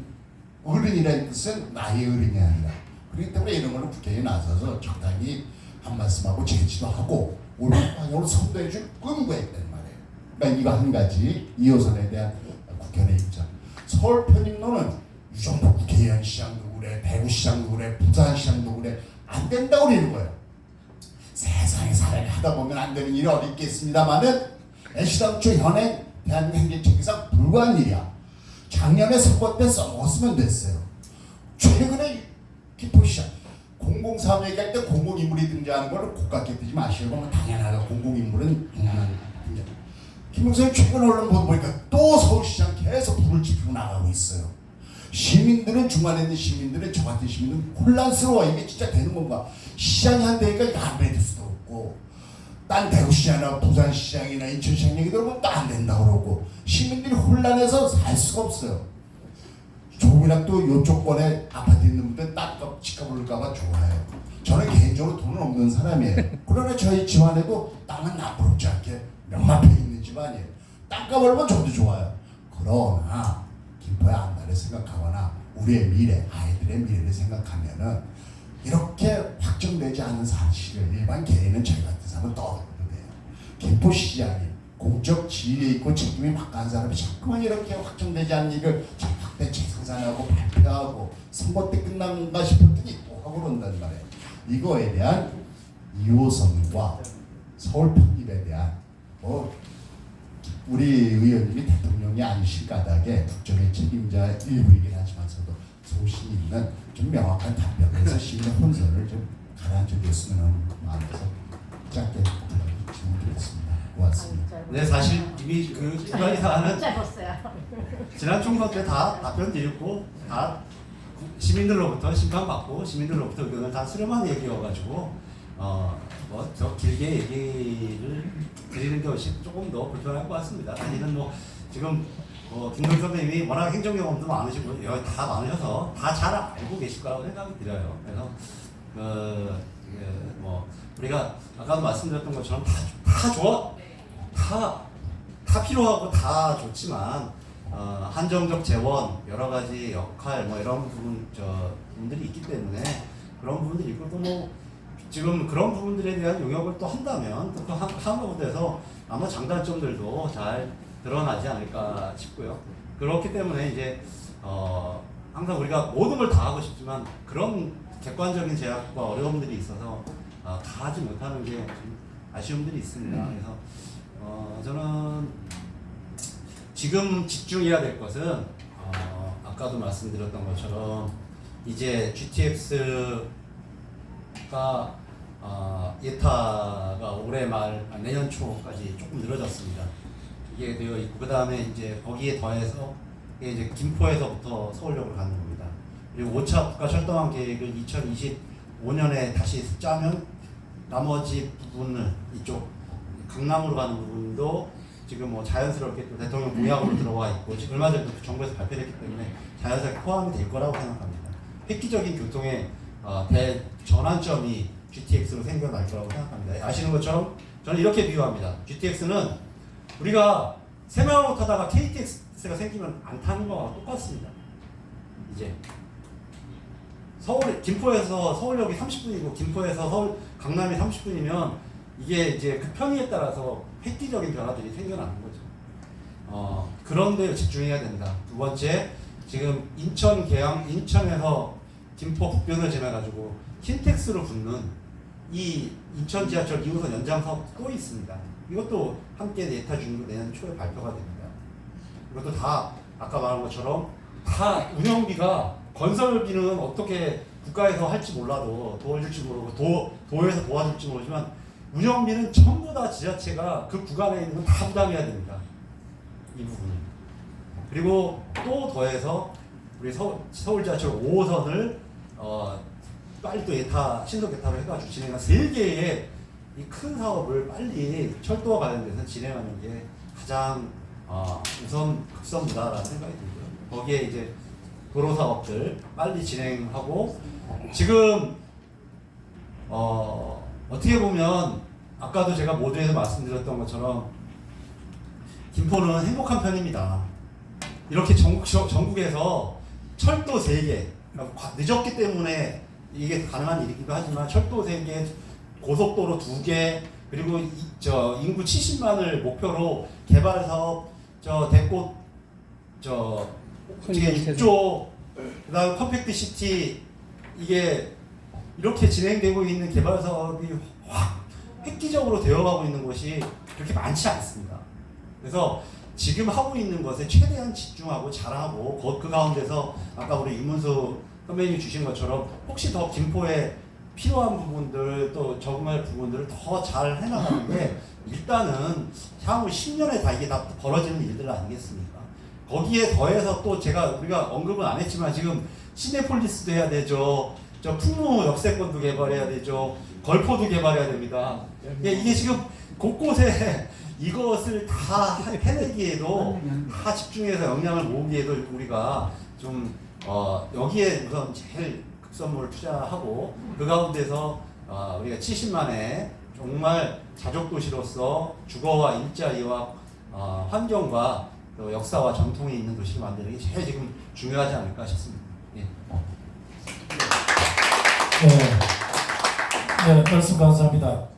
F: 어른이라는 뜻은 나이의 어른이 아니라. 그렇기 때문에 이런 걸로 국회에 나서서 적당히 한 말씀하고 제지도 하고 옳은 방향으로 선도해 줄 의무가 있다는 말이에요. 그러니까 이거 한 가지 2호선에 대한 국회의원의 입장. 서울 편입로는 유정부 국회의원 시장도 그래, 대구시장도 그래, 부산시장도 그래, 안 된다고 그러는 거예요. 세상에 사람이 하다 보면 안 되는 일이 어디 있겠습니다만은 애시당초 현행 대한민국 행정체계상 불가한 일이야. 작년에 선거 때 써먹었으면 됐어요. 최근에 김포시장 공공사업 얘기할 때 공공인물이 등장하는 걸 고깝게 뜨지 마시고 당연하다. 공공인물은 당연한 등장. 김영선이 최근 언론 보도 보니까 또 서울시장 계속 불을 지피고 나가고 있어요. 시민들은 중간에 있는 시민들은 저 같은 시민은 혼란스러워. 이게 진짜 되는 건가? 시장이 한 대니까 이거 안 받을 수도 없고 딴 대구시장이나 부산시장이나 인천시장 얘기 들어보면 또 안 된다고 그러고 시민들이 혼란해서 살 수가 없어요. 조금이라도 또 요쪽권에 아파트 있는 분들 땅값 집값 오를까봐 좋아해요. 저는 개인적으로 돈은 없는 사람이에요. 그러나 저희 집안에도 땅은 나쁘지 않게 몇만 평 있는 집안이에요. 땅값 오르면 저도 좋아요. 그러나 김포의 안달을 생각하거나 우리의 미래, 아이들의 미래를 생각하면은 이렇게 확정되지 않은 사실을 일반 개인은 저희 같은 사람은 떠들어도 돼요. 김포시장이 공적 지위에 있고 책임이 막강한 사람이 자꾸만 이렇게 확정되지 않은 일을 확대 재생산하고 발표하고 선거 때 끝난가 싶었더니 또 하고 그런단 말이에요. 이거에 대한 2호선과 서울 편입에 대한 우리 의원님이 대통령이 아니실 까닭에 국정의 책임자 일부이긴 하지만서도 소신 있는 좀 명확한 답변에서 시민의 혼선을 좀 가라앉혀줬으면 하는 마음에서 짧게 질문드렸습니다. 고맙습니다.
A: 네, 사실 이미 그 두 가지 사안은
G: 짧았어요.
A: 지난 총선 때 다 답변 드렸고 다 시민들로부터 심판받고 시민들로부터 의견을 다 수렴한 얘기여가지고 뭐 더 길게 얘기를 드리는 것이 조금 더 불편할 것 같습니다. 아니면 뭐 지금 김동식 선생님이 워낙 행정 경험도 많으시고 여기 다 많으셔서 다 잘 알고 계실 거라고 생각이 들어요. 그래서 이게 뭐 우리가 아까도 말씀드렸던 것처럼 다 좋아, 다 필요하고 다 좋지만 한정적 재원, 여러 가지 역할 뭐 이런 부분들이 있기 때문에 그런 부분들이 있고 또 뭐 지금 그런 부분들에 대한 용역을 또 한다면 또 한다고 돼서 아마 장단점들도 잘 드러나지 않을까 싶고요. 그렇기 때문에 이제 항상 우리가 모든 걸 다 하고 싶지만 그런 객관적인 제약과 어려움들이 있어서 다 하지 못하는 게 좀 아쉬움들이 있습니다. 그래서 저는 지금 집중해야 될 것은 아까도 말씀드렸던 것처럼 이제 GTX가 예타가 올해 말 내년 초까지 조금 늘어졌습니다. 이게 되어 있고 그 다음에 이제 거기에 더해서 이게 이제 김포에서부터 서울역으로 가는 겁니다. 그리고 5차 국가철도망 계획을 2025년에 다시 짜면 나머지 부분을 이쪽 강남으로 가는 부분도 지금 뭐 자연스럽게 또 대통령 공약으로 들어와 있고 지금 얼마 전에 정부에서 발표됐기 때문에 자연스럽게 포함이 될 거라고 생각합니다. 획기적인 교통의 대전환점이 GTX로 생겨날 거라고 생각합니다. 아시는 것처럼 저는 이렇게 비유합니다. GTX는 우리가 새마을호 타다가 KTX가 생기면 안 타는 거와 똑같습니다. 이제 김포에서 서울역이 30분이고 김포에서 서울 강남이 30분이면 이게 이제 그 편의에 따라서 획기적인 변화들이 생겨나는 거죠. 그런 데 집중해야 된다. 두 번째, 지금 인천에서 김포 북변을 지나가지고 킨텍스로 붙는 이 인천 지하철 2호선 연장 사업도 또 있습니다. 이것도 함께 예타 중으로 내년 초에 발표가 됩니다. 이것도 다 아까 말한 것처럼 다 운영비가 건설비는 어떻게 국가에서 할지 몰라도 도와줄지 모르고 도에서 도와줄지 모르지만 운영비는 전부 다 지자체가 그 구간에 있는 건 다 부담해야 됩니다. 이 부분은. 그리고 또 더해서 우리 서울 지하철 5호선을 빨리 또 신속 예타를 해가지고 진행한 3개의 이 큰 사업을 빨리 철도와 관련돼서 진행하는 게 가장 급선무다라는 생각이 들고요. 거기에 이제 도로 사업들 빨리 진행하고 지금 어떻게 보면 아까도 제가 모두에서 말씀드렸던 것처럼 김포는 행복한 편입니다. 이렇게 전국에서 철도 3개 늦었기 때문에 이게 가능한 일이기도 하지만 철도 3개, 고속도로 2개, 그리고 인구 70만을 목표로 개발 사업, 대꽃, 6조, 그다음 컴팩트 시티 이게 이렇게 진행되고 있는 개발 사업이 확 획기적으로 되어가고 있는 것이 그렇게 많지 않습니다. 그래서 지금 하고 있는 것에 최대한 집중하고 잘하고 그 가운데서 아까 우리 이문수 선배님이 주신 것처럼 혹시 더 김포에 필요한 부분들 또 적응할 부분들을 더 잘 해나가는 게 일단은 향후 10년에 다 이게 다 벌어지는 일들 아니겠습니까? 거기에 더해서 또 우리가 언급은 안 했지만 지금 시내폴리스도 해야 되죠. 풍무 역세권도 개발해야 되죠. 걸포도 개발해야 됩니다. 이게 지금 곳곳에 이것을 다 해내기에도 다 집중해서 역량을 모으기에도 우리가 좀 여기에 우선 제일 급선무를 투자하고 그 가운데서 우리가 70만의 정말 자족도시로서 주거와 일자리와 환경과 또 역사와 전통이 있는 도시를 만드는 게 제일 지금 중요하지 않을까 싶습니다. 예.
D: 네, 말씀 감사합니다.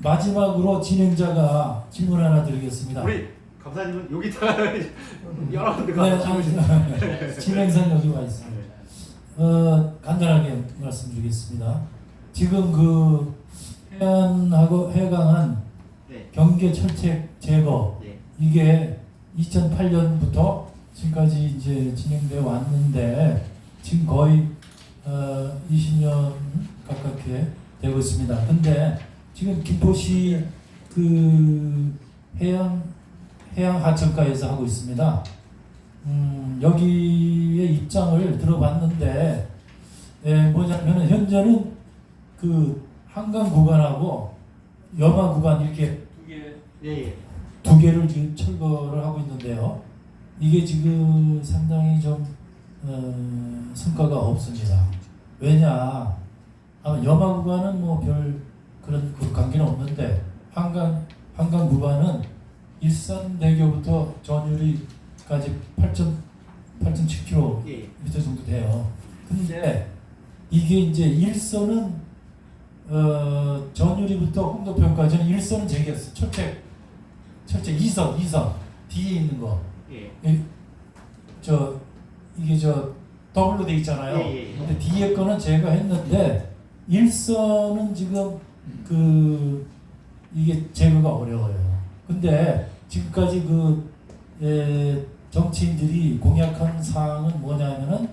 D: 마지막으로 진행자가 질문 하나 드리겠습니다.
A: 우리 감사님은 여기다가 여러 군데
D: 네, 진행선 여기 와 있습니다. 간단하게 말씀드리겠습니다. 지금 그 해강한 경계 철책 제거 이게 2008년부터 지금까지 이제 진행되어 왔는데 지금 거의 20년 가깝게 되고 있습니다. 근데 지금 김포시 그 해양 하천가에서 하고 있습니다. 여기에 입장을 들어봤는데 뭐냐면 현재는 그 한강 구간하고 염화 구간 이렇게 두 개를 지금 철거를 하고 있는데요. 이게 지금 상당히 좀 성과가 없습니다. 왜냐? 아마 염화 구간은 뭐 별 그런 그 관계는 없는데 한강 구간은 일산대교부터 전유리까지 8.7km 정도 돼요. 근데 이게 이제 일선은 전유리부터 홍도평까지는 일선은 제기했어. 철책 2선 뒤에 있는 거. 이게 더블로 돼 있잖아요. 근데 뒤에 거는 제가 했는데 일선은 지금 이게 제거가 어려워요. 근데 지금까지 정치인들이 공약한 사항은 뭐냐면은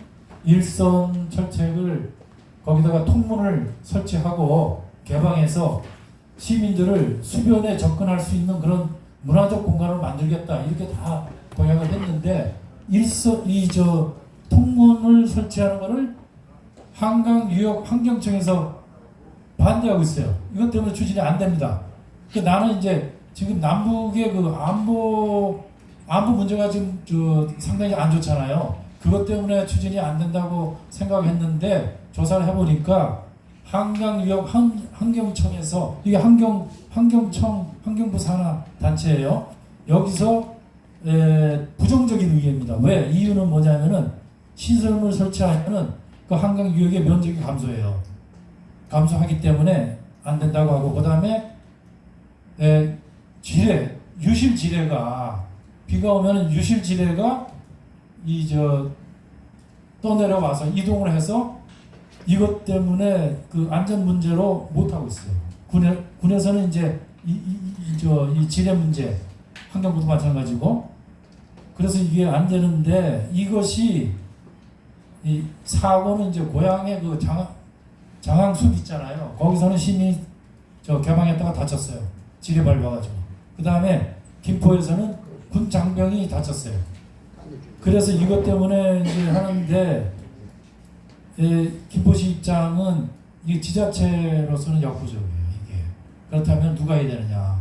D: 일선 철책을 거기다가 통문을 설치하고 개방해서 시민들을 수변에 접근할 수 있는 그런 문화적 공간을 만들겠다 이렇게 다 공약을 했는데 이저 통문을 설치하는 거를 한강유역환경청에서 반대하고 있어요. 이것 때문에 추진이 안 됩니다. 나는 이제 지금 남북의 그 안보 문제가 지금 상당히 안 좋잖아요. 그것 때문에 추진이 안 된다고 생각했는데 조사를 해보니까 한강유역 환경청에서 이게 환경부 산하 단체예요. 여기서 부정적인 의견입니다. 왜? 이유는 뭐냐면은 시설물 설치하면은 그 한강유역의 면적이 감소해요. 감소하기 때문에 안 된다고 하고, 그 다음에 유실 지뢰가 비가 오면 유실 지뢰가 떠내려와서 이동을 해서 이것 때문에 그 안전 문제로 못 하고 있어요. 군에서는 이제 이 지뢰 문제, 환경부도 마찬가지고, 그래서 이게 안 되는데, 이것이 이 사고는 이제 고향의 그 장항숲 있잖아요. 거기서는 시민이 개방했다가 다쳤어요. 지뢰 밟아가지고. 그 다음에 김포에서는 군 장병이 다쳤어요. 그래서 이것 때문에 이제 하는데, 김포시 입장은 이게 지자체로서는 역부족이에요. 이게 그렇다면 누가 해야 되느냐?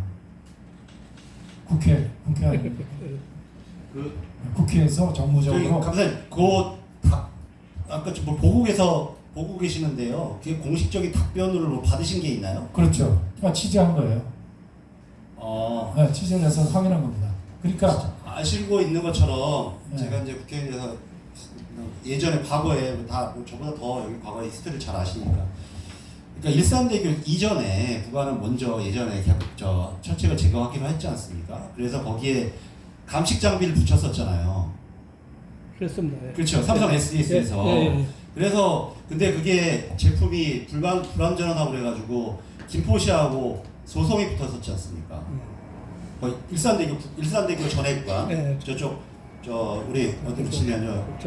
D: 국회에서 정무적으로.
A: 감사님, 아까 뭐 보고 계시는데요. 그게 공식적인 답변으로 뭐 받으신 게 있나요?
D: 그렇죠. 그러니까 취재한 거예요. 네, 취재를 해서 확인한 겁니다. 그러니까
A: 아시고 있는 것처럼
D: 네.
A: 제가 이제 국회의원에서 예전에 과거에 뭐 저보다 더 여기 과거의 히스토리를 잘 아시니까, 그러니까 일산대교 이전에 구간은 먼저 예전에 철책을 제거하기로 했지 않습니까? 그래서 거기에 감식 장비를 붙였었잖아요.
B: 그렇습니다. 예.
A: 그렇죠. 삼성 SDS에서. 그래서 근데 그게 제품이 불완전하다고 그래가지고 김포시하고 소송이 붙었었지 않습니까? 거의 일산대교 전에 구간 저쪽 우리 어디 붙이냐면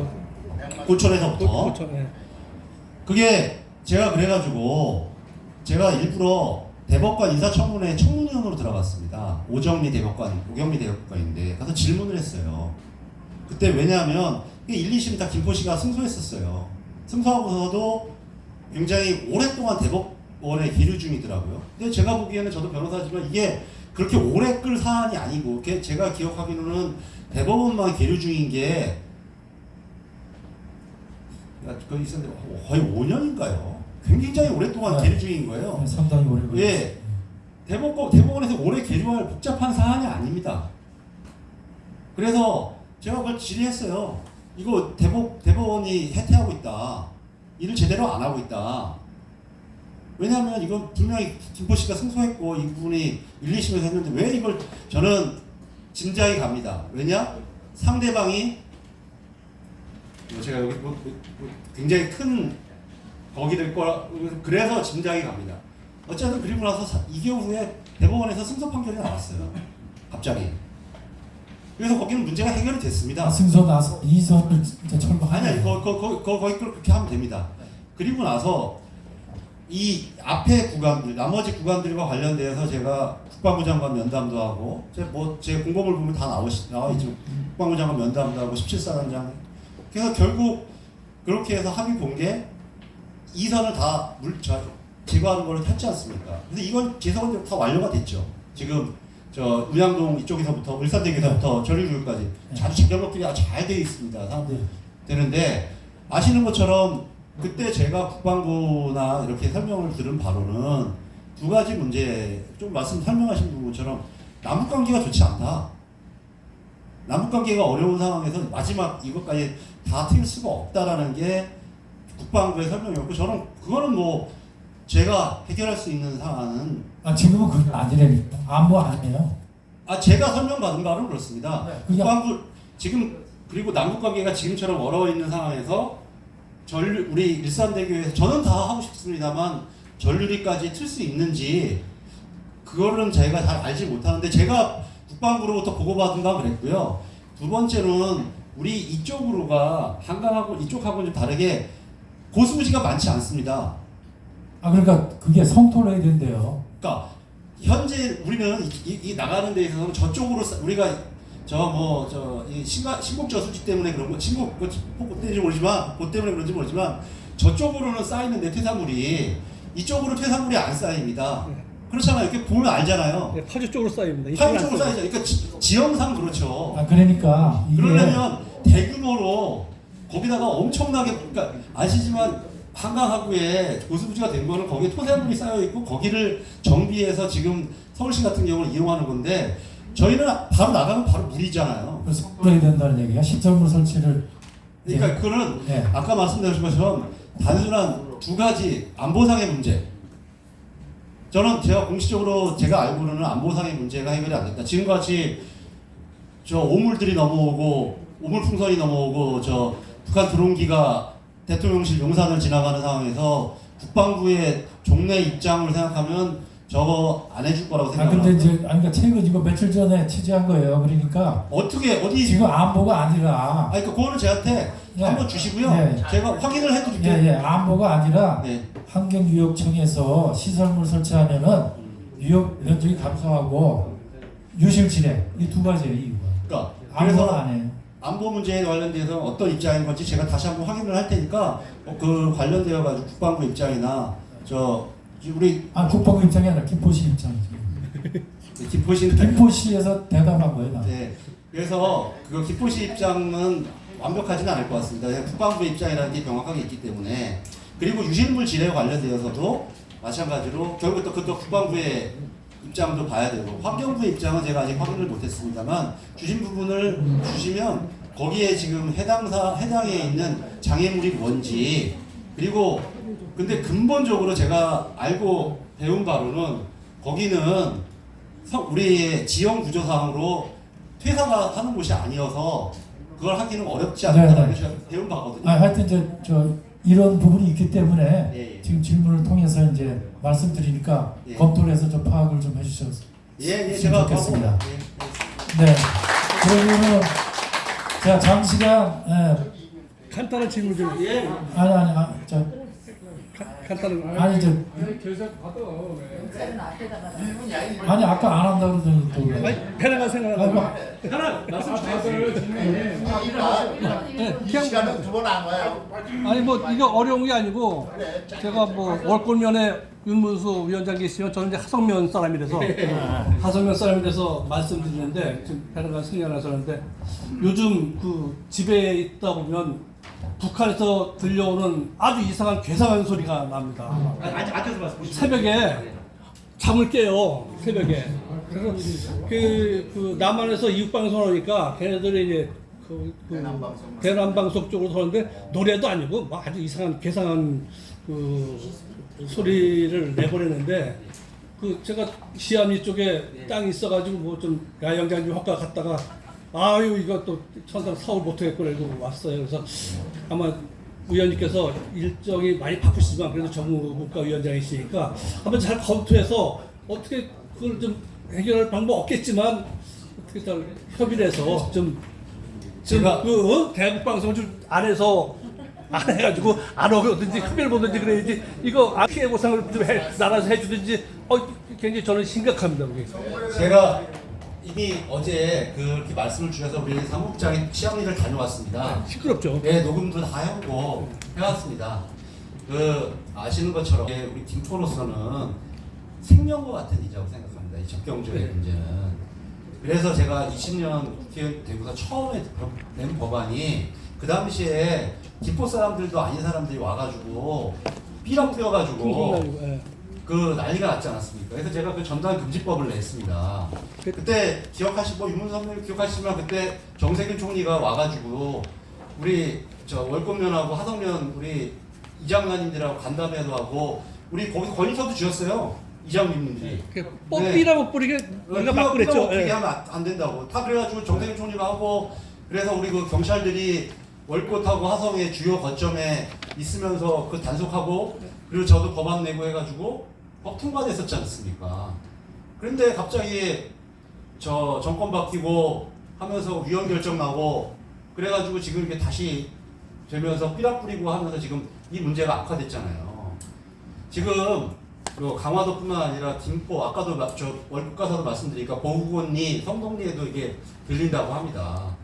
A: 고촌에서부터.
B: 고촌, 예.
A: 그게 제가 그래가지고 제가 일부러 대법관 인사청문회 청문위원으로 들어갔습니다. 오경미 대법관인데 가서 질문을 했어요. 그때 왜냐하면 1, 2심 다 김포시가 승소했었어요. 승소하고서도 굉장히 오랫동안 대법원에 계류 중이더라고요. 근데 제가 보기에는, 저도 변호사지만 이게 그렇게 오래 끌 사안이 아니고, 제가 기억하기로는 대법원만 계류 중인 게 거의 있었는데 거의 5년인가요? 굉장히 오랫동안 계류 중인 거예요.
D: 상당히 오래 걸렸어요.
A: 예, 대법원에서 오래 계류할 복잡한 사안이 아닙니다. 그래서 제가 그걸 질의했어요. 이거 대법원이 해태하고 있다. 일을 제대로 안 하고 있다. 왜냐하면 이건 분명히 김포시가 승소했고 이 부분이 1, 2심에서 했는데 왜 이걸, 저는 짐작이 갑니다. 왜냐? 상대방이 제가 여기 굉장히 큰 거기 될 거라, 그래서 짐작이 갑니다. 어쨌든 그리고 나서 2개월 후에 대법원에서 승소 판결이 나왔어요. 갑자기. 그래서 거기는 문제가 해결이 됐습니다.
D: 승소 나서 이선을 진짜 철거하네.
A: 아니, 거기 그렇게 하면 됩니다. 그리고 나서 이 앞에 구간들, 나머지 구간들과 관련돼서 제가 국방부 장관 면담도 하고, 제 공보물 보면 다 나와있죠. 국방부 장관 면담도 하고 17사단장. 그래서 결국 그렇게 해서 합의 본 게 2선을 다 제거하는 걸 했지 않습니까? 근데 이건 개선은 다 완료가 됐죠. 지금 운양동 이쪽에서부터 울산대교에서부터 전류교까지 자주식 연락들이 아주 잘 되어 있습니다. 사람들이 되는데, 아시는 것처럼 그때 제가 국방부나 이렇게 설명을 들은 바로는 두 가지 문제, 좀 설명하신 것처럼 남북관계가 좋지 않다. 남북관계가 어려운 상황에서 마지막 이것까지 다 틀 수가 없다라는 게 국방부의 설명이었고, 저는 그거는 뭐 제가 해결할 수 있는 사안은,
D: 지금은 그게 아니랍니다. 안보 아니에요.
A: 제가 설명받은 바는 그렇습니다.
D: 네,
A: 국방부 지금, 그리고 남북관계가 지금처럼 어려워 있는 상황에서 우리 일산대교에서, 저는 다 하고 싶습니다만 전류리까지 틀 수 있는지 그거는 제가 잘 알지 못하는데, 제가 국방부로부터 보고받은 건 그랬고요. 두 번째는 우리 이쪽으로가 한강하고 이쪽하고는 좀 다르게 고수부지가 많지 않습니다.
D: 그러니까 그게 성토를 해야 된대요.
A: 그러니까 현재 우리는 이 나가는 데 있어서는 저쪽으로 우리가 이 신곡 저수지 때문에 그런 거, 신곡 그 때문인지 모르지만, 그 때문에 그런지 모르지만, 저쪽으로는 쌓이는데 퇴사물이, 이쪽으로 퇴사물이 안 쌓입니다. 그렇잖아요. 이렇게 보면 알잖아요.
B: 네, 파주 쪽으로 쌓입니다.
A: 파주 쪽으로 쌓이죠. 그러니까 지형상 그렇죠.
D: 그러니까 이게
A: 그러려면 대규모로 거기다가 엄청나게, 그러니까 아시지만 한강하구에 고수부지가 된 거는 거기에 토사물이 쌓여 있고 거기를 정비해서 지금 서울시 같은 경우는 이용하는 건데 저희는 바로 나가면 바로 물이잖아요.
D: 그래서 그래야 된다는 얘기야. 시설물 설치를.
A: 그러니까 그거는
D: 예.
A: 아까 말씀드린 것처럼 단순한 두 가지 안보상의 문제. 저는 제가 공식적으로 제가 알고는 안보상의 문제가 해결이 안 됐다. 지금같이 저 오물들이 넘어오고 오물풍선이 넘어오고 저 북한 드론기가 대통령실 용산을 지나가는 상황에서 국방부의 종래 입장을 생각하면 저거 안 해줄 거라고
D: 근데
A: 생각합니다.
D: 이제 그러니까 최근 이거 며칠 전에 취재한 거예요. 그러니까
A: 어떻게 어디
D: 지금 안보가 아니라
A: 그거는 저한테
D: 예.
A: 한번 주시고요.
D: 예.
A: 제가 확인을 해드릴게요.
D: 예, 안보가 아니라
A: 네.
D: 환경유역청에서 시설물 설치하면은 유역 면적이 감소하고 유실 진행 이 두 가지예요 이유가.
A: 그러니까
D: 안보가
A: 그래서
D: 안 해요.
A: 안보 문제에 관련돼서 어떤 입장인 건지 제가 다시 한번 확인을 할 테니까 그 관련되어 가지고 국방부 입장이나 저 우리
D: 국방부 입장이 아니라 김포시 입장이죠.
A: 김포시는
D: 김포시에서 대담한 거예요. 나.
A: 네. 그래서 그 김포시 입장은 완벽하지는 않을 것 같습니다. 그냥 국방부 입장이라는 게 명확하게 있기 때문에 그리고 유실물 지뢰와 관련되어서도 마찬가지로 결국 또 그것도 국방부의 입장도 봐야 되고 환경부의 입장은 제가 아직 확인을 못했습니다만 주신 부분을 주시면 거기에 지금 해당에 있는 장애물이 뭔지 그리고 근데 근본적으로 제가 알고 배운 바로는 거기는 우리의 지형 구조상으로 퇴사가 하는 곳이 아니어서 그걸 하기는 어렵지 않다는 걸 제가 배운 바거든요.
D: 하여튼 저 이런 부분이 있기 때문에
A: 예.
D: 지금 질문을 통해서 이제 말씀드리니까
A: 예.
D: 검토를 해서 좀 파악을 좀 해주셨으면
A: 제가
D: 좋겠습니다. 네. 그러면은 자 장시간
B: 간단한 질문 좀. 간단한.
D: 아니 아까 안 한다 그러더니 또 왜?
B: 아니 배나가 생각나고.
F: 하나 말씀 이 시간은 두 번 안 와요.
B: 아니 뭐 이거 어려운 게 아니고 제가 뭐 월권면에 윤문수 위원장 계시면 저는 이제 하성면 사람이라서 하성면 사람이라서 말씀드리는데 지금 배나가 승리하나 하는데 요즘 그 집에 있다 보면 북한에서 들려오는 아주 이상한 괴상한 소리가 납니다. 새벽에 잠을 깨요. 새벽에. 그래서 그 남한에서 이웃 방송을 하니까 걔네들이 이제 대남방송 쪽으로 서는데 노래도 아니고 뭐 아주 이상한 괴상한 그 소리를 내보내는데 그 제가 시암리 쪽에 땅이 있어가지고 뭐 좀 야영장 좀 할까 갔다가 아유 이거 또 천상 사올 못하겠구나 이러고 왔어요. 그래서 아마 위원님께서 일정이 많이 바쁘시지만 그래도 정무국가위원장이시니까 한번 잘 검토해서 어떻게 그걸 좀 해결할 방법 없겠지만 어떻게 잘 협의를 해서 좀
A: 제가
B: 대한민국 방송을 좀 안해서 안 해가지고 안 오든지 흡연을 보든지 그래야지 이거 피해 보상을 좀 나라에서 해주든지 굉장히 저는 심각합니다. 그게.
A: 제가 이미 어제 그렇게 말씀을 주셔서 우리 사무국장이 시험일을 다녀왔습니다.
B: 시끄럽죠.
A: 네, 녹음도 다 해오고 해왔습니다. 아시는 것처럼 우리 김포로서는 생명과 같은 이자고 생각합니다. 이 접경적인 문제는. 그래서 제가 20년 국회의원 되고서 처음에 낸 법안이 그 당시에 김포 사람들도 아닌 사람들이 와가지고 삐렁 뛰어가지고 그 난리가 났지 않았습니까? 그래서 제가 그 전단 금지법을 냈습니다. 그때 기억하시고 윤문수 선생님 기억하시지만 그때 정세균 총리가 와가지고 우리 저 월권면하고 하성면 우리 이장관님들하고 간담회도 하고 우리 거기서 건의서도 주셨어요. 이장님들이.
B: 뽀삐라고 뿌리게 우리가 막 그랬죠.
A: 그렇게 하면 안 된다고. 다 그래가지고 정세균 총리가 하고 그래서 우리 그 경찰들이 월꽃하고 하성의 주요 거점에 있으면서 그 단속하고 그리고 저도 법안 내고 해가지고 법 통과됐었지 않습니까? 그런데 갑자기 저 정권 바뀌고 하면서 위헌 결정 나고 그래가지고 지금 이렇게 다시 되면서 삐락 뿌리고 하면서 지금 이 문제가 악화됐잖아요. 지금 그리고 강화도뿐만 아니라 김포 아까도 저 월북 가서도 말씀드리니까 보국원리 성동리에도 이게 들린다고 합니다.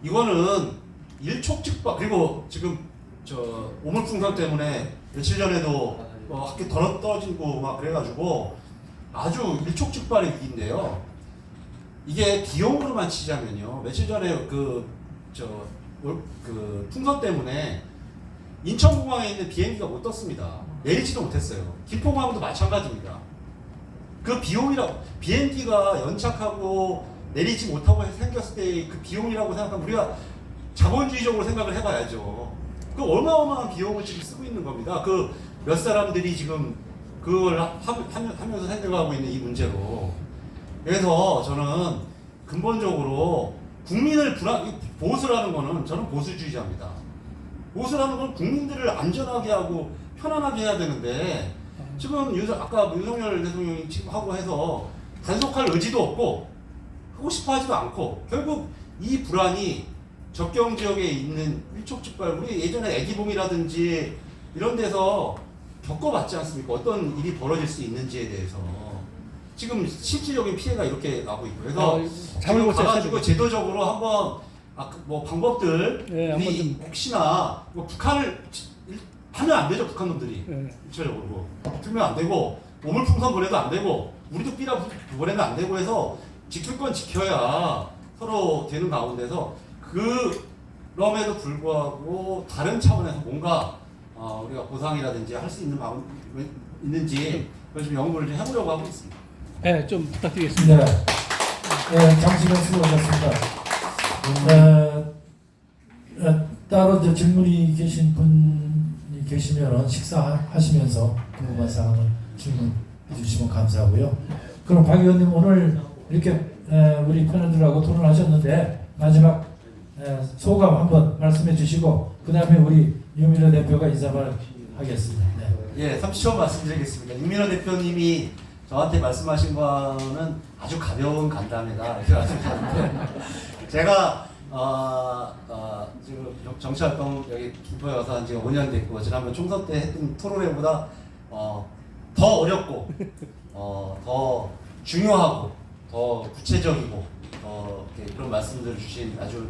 A: 이거는 일촉즉발. 그리고 지금 저 오물풍선 때문에 며칠 전에도 학교 떨어지고 막 그래가지고 아주 일촉즉발의 위기인데요. 이게 비용으로만 치자면요. 며칠 전에 그 풍선 때문에 인천공항에 있는 비행기가 못 떴습니다. 내리지도 못했어요. 김포공항도 마찬가지입니다. 그 비행기가 연착하고 내리지 못하고 생겼을 때 그 비용이라고 생각하면 우리가 자본주의적으로 생각을 해봐야죠. 그 어마어마한 비용을 지금 쓰고 있는 겁니다. 그 몇 사람들이 지금 그걸 하면서 생각하고 있는 이 문제로. 그래서 저는 근본적으로 국민을 보수라는 거는 저는 보수주의자입니다. 보수라는 건 국민들을 안전하게 하고 편안하게 해야 되는데 지금 아까 윤석열 대통령이 지금 하고 해서 단속할 의지도 없고 하고 싶어 하지도 않고 결국 이 불안이 접경 지역에 있는 일촉즉발 우리 예전에 애기봉이라든지 이런 데서 겪어봤지 않습니까? 어떤 일이 벌어질 수 있는지에 대해서 지금 실질적인 피해가 이렇게 나고 있고 그래서 지금 가가지고 제도적으로 한번 뭐 방법들
B: 네,
A: 우리 혹시나 뭐 북한을 하면 안 되죠. 북한 놈들이 일차적으로 풀면 안 되고 오물풍선 보내도 안 되고 우리도 삐라 보내면 안 되고 해서 지킬 건 지켜야 서로 되는 가운데서 그럼에도 불구하고 다른 차원에서 뭔가 우리가 보상이라든지 할 수 있는 방법이 있는지 그걸 좀 연구를 좀 해보려고 하고 있습니다.
B: 네, 좀 부탁드리겠습니다.
D: 네, 장시간 수고하셨습니다. 따로 이제 질문이 계신 분이 계시면 식사하시면서 궁금한 사항을 질문해 주시면 감사하고요. 그럼 박 의원님 오늘 이렇게 우리 패널들하고 토론하셨는데 마지막 소감 한번 말씀해 주시고 그 다음에 우리 유민호 대표가 인사말 하겠습니다. 네.
A: 예, 30초 말씀드리겠습니다. 유민호 대표님이 저한테 말씀하신 거는 아주 가벼운 간담회다 이렇게 말씀하셨는데 제가 지금 정치활동 여기 김포에 와서 한 지가 5년 됐고 지난번 총선 때 했던 토론회보다 더 어렵고 더 중요하고 더 구체적이고 이렇게 그런 말씀들을 주신 아주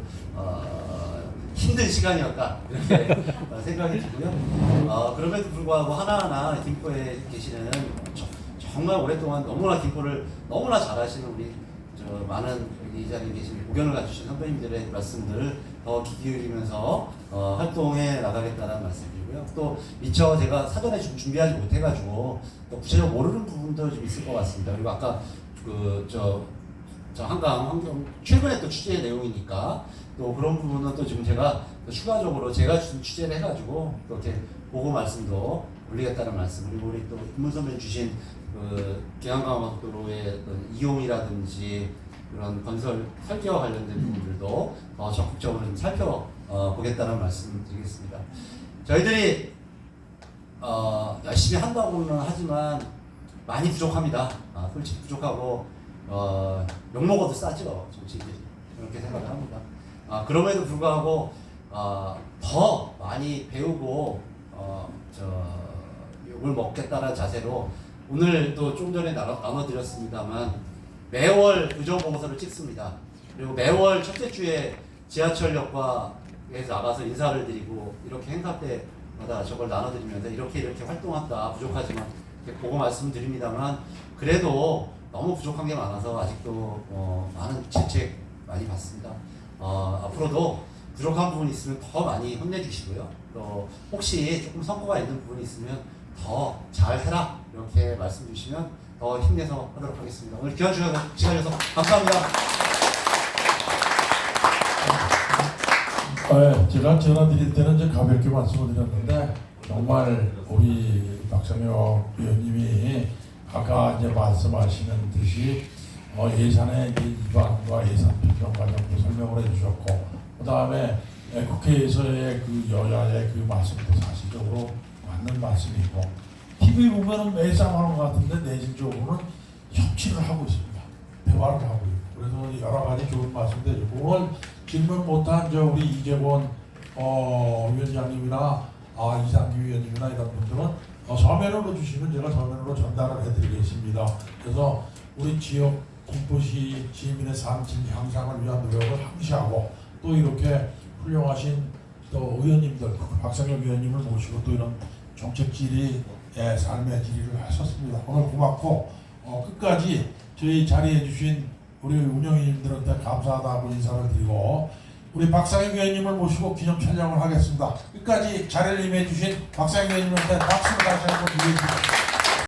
A: 힘든 시간이었다 이렇게 생각이 들고요. 그럼에도 불구하고 하나하나 김포에 계시는 정말 오랫동안 너무나 김포를 너무나 잘하시는 우리 많은 이 자리에 계신 고견을 갖추신 선배님들의 말씀들 더 귀 기울이면서 활동해 나가겠다는 말씀드리고요. 또 미처 제가 사전에 좀 준비하지 못해가지고 또 구체적으로 모르는 부분도 좀 있을 것 같습니다. 그리고 아까 저 한강 환경 최근에 또 취재 내용이니까 또 그런 부분은 또 지금 제가 또 추가적으로 제가 취재를 해가지고 또 이렇게 보고 말씀도 올리겠다는 말씀 그리고 우리 또 김문 선배님 주신 그 계양강원도로의 이용이라든지 그런 건설 설계와 관련된 부분들도 더 적극적으로 좀 살펴보겠다는 말씀 드리겠습니다. 저희들이 열심히 한다고는 하지만 많이 부족합니다. 솔직히 부족하고 욕먹어도 싸죠. 정치인들이 그렇게 생각을 합니다. 그럼에도 불구하고 더 많이 배우고 욕을 먹겠다는 자세로 오늘도 좀 전에 나눠드렸습니다만 매월 의정보고서를 찍습니다. 그리고 매월 첫째 주에 지하철역에서 나가서 인사를 드리고 이렇게 행사 때마다 저걸 나눠드리면서 이렇게 활동한다. 부족하지만 이렇게 보고 말씀드립니다만 그래도 너무 부족한 게 많아서 아직도 많은 질책 많이 받습니다. 앞으로도 부족한 부분이 있으면 더 많이 혼내주시고요. 또 혹시 조금 성과가 있는 부분이 있으면 더 잘해라 이렇게 말씀 주시면 더 힘내서 하도록 하겠습니다. 오늘 귀한 시간 주셔서 감사합니다.
C: 제가 전화드릴 때는 이제 가볍게 말씀을 드렸는데 정말 우리 박상혁 의원님이 아까 이제 말씀하시는 듯이 예산의 입안과 예산 편성 과정도 설명을 해주셨고 그 다음에 국회에서의 그 여야의 그 말씀도 사실적으로 맞는 말씀이고 TV 보면은 매싸움하는 것 같은데 내진적으로는 협치를 하고 있습니다. 대화를 하고 있고 그래서 여러 가지 좋은 말씀도 해주고 오늘 질문 못한 저 우리 이재권 위원장님이나 이상규 위원님이나 이런 분들은 서면으로 주시면 제가 서면으로 전달을 해드리겠습니다. 그래서 우리 지역 김포시 시민의 삶질 향상을 위한 노력을 항시하고 또 이렇게 훌륭하신 또 의원님들 박상혁 의원님을 모시고 또 이런 정책 질의의 삶의 질의를 하셨습니다. 오늘 고맙고 끝까지 저희 자리해 주신 우리 운영위원님들한테 감사하다고 인사를 드리고 우리 박상혁 의원님을 모시고 기념 촬영을 하겠습니다. 끝까지 자리를 임해 주신 박상혁 의원님한테 박수를 다시 한번 드리겠습니다.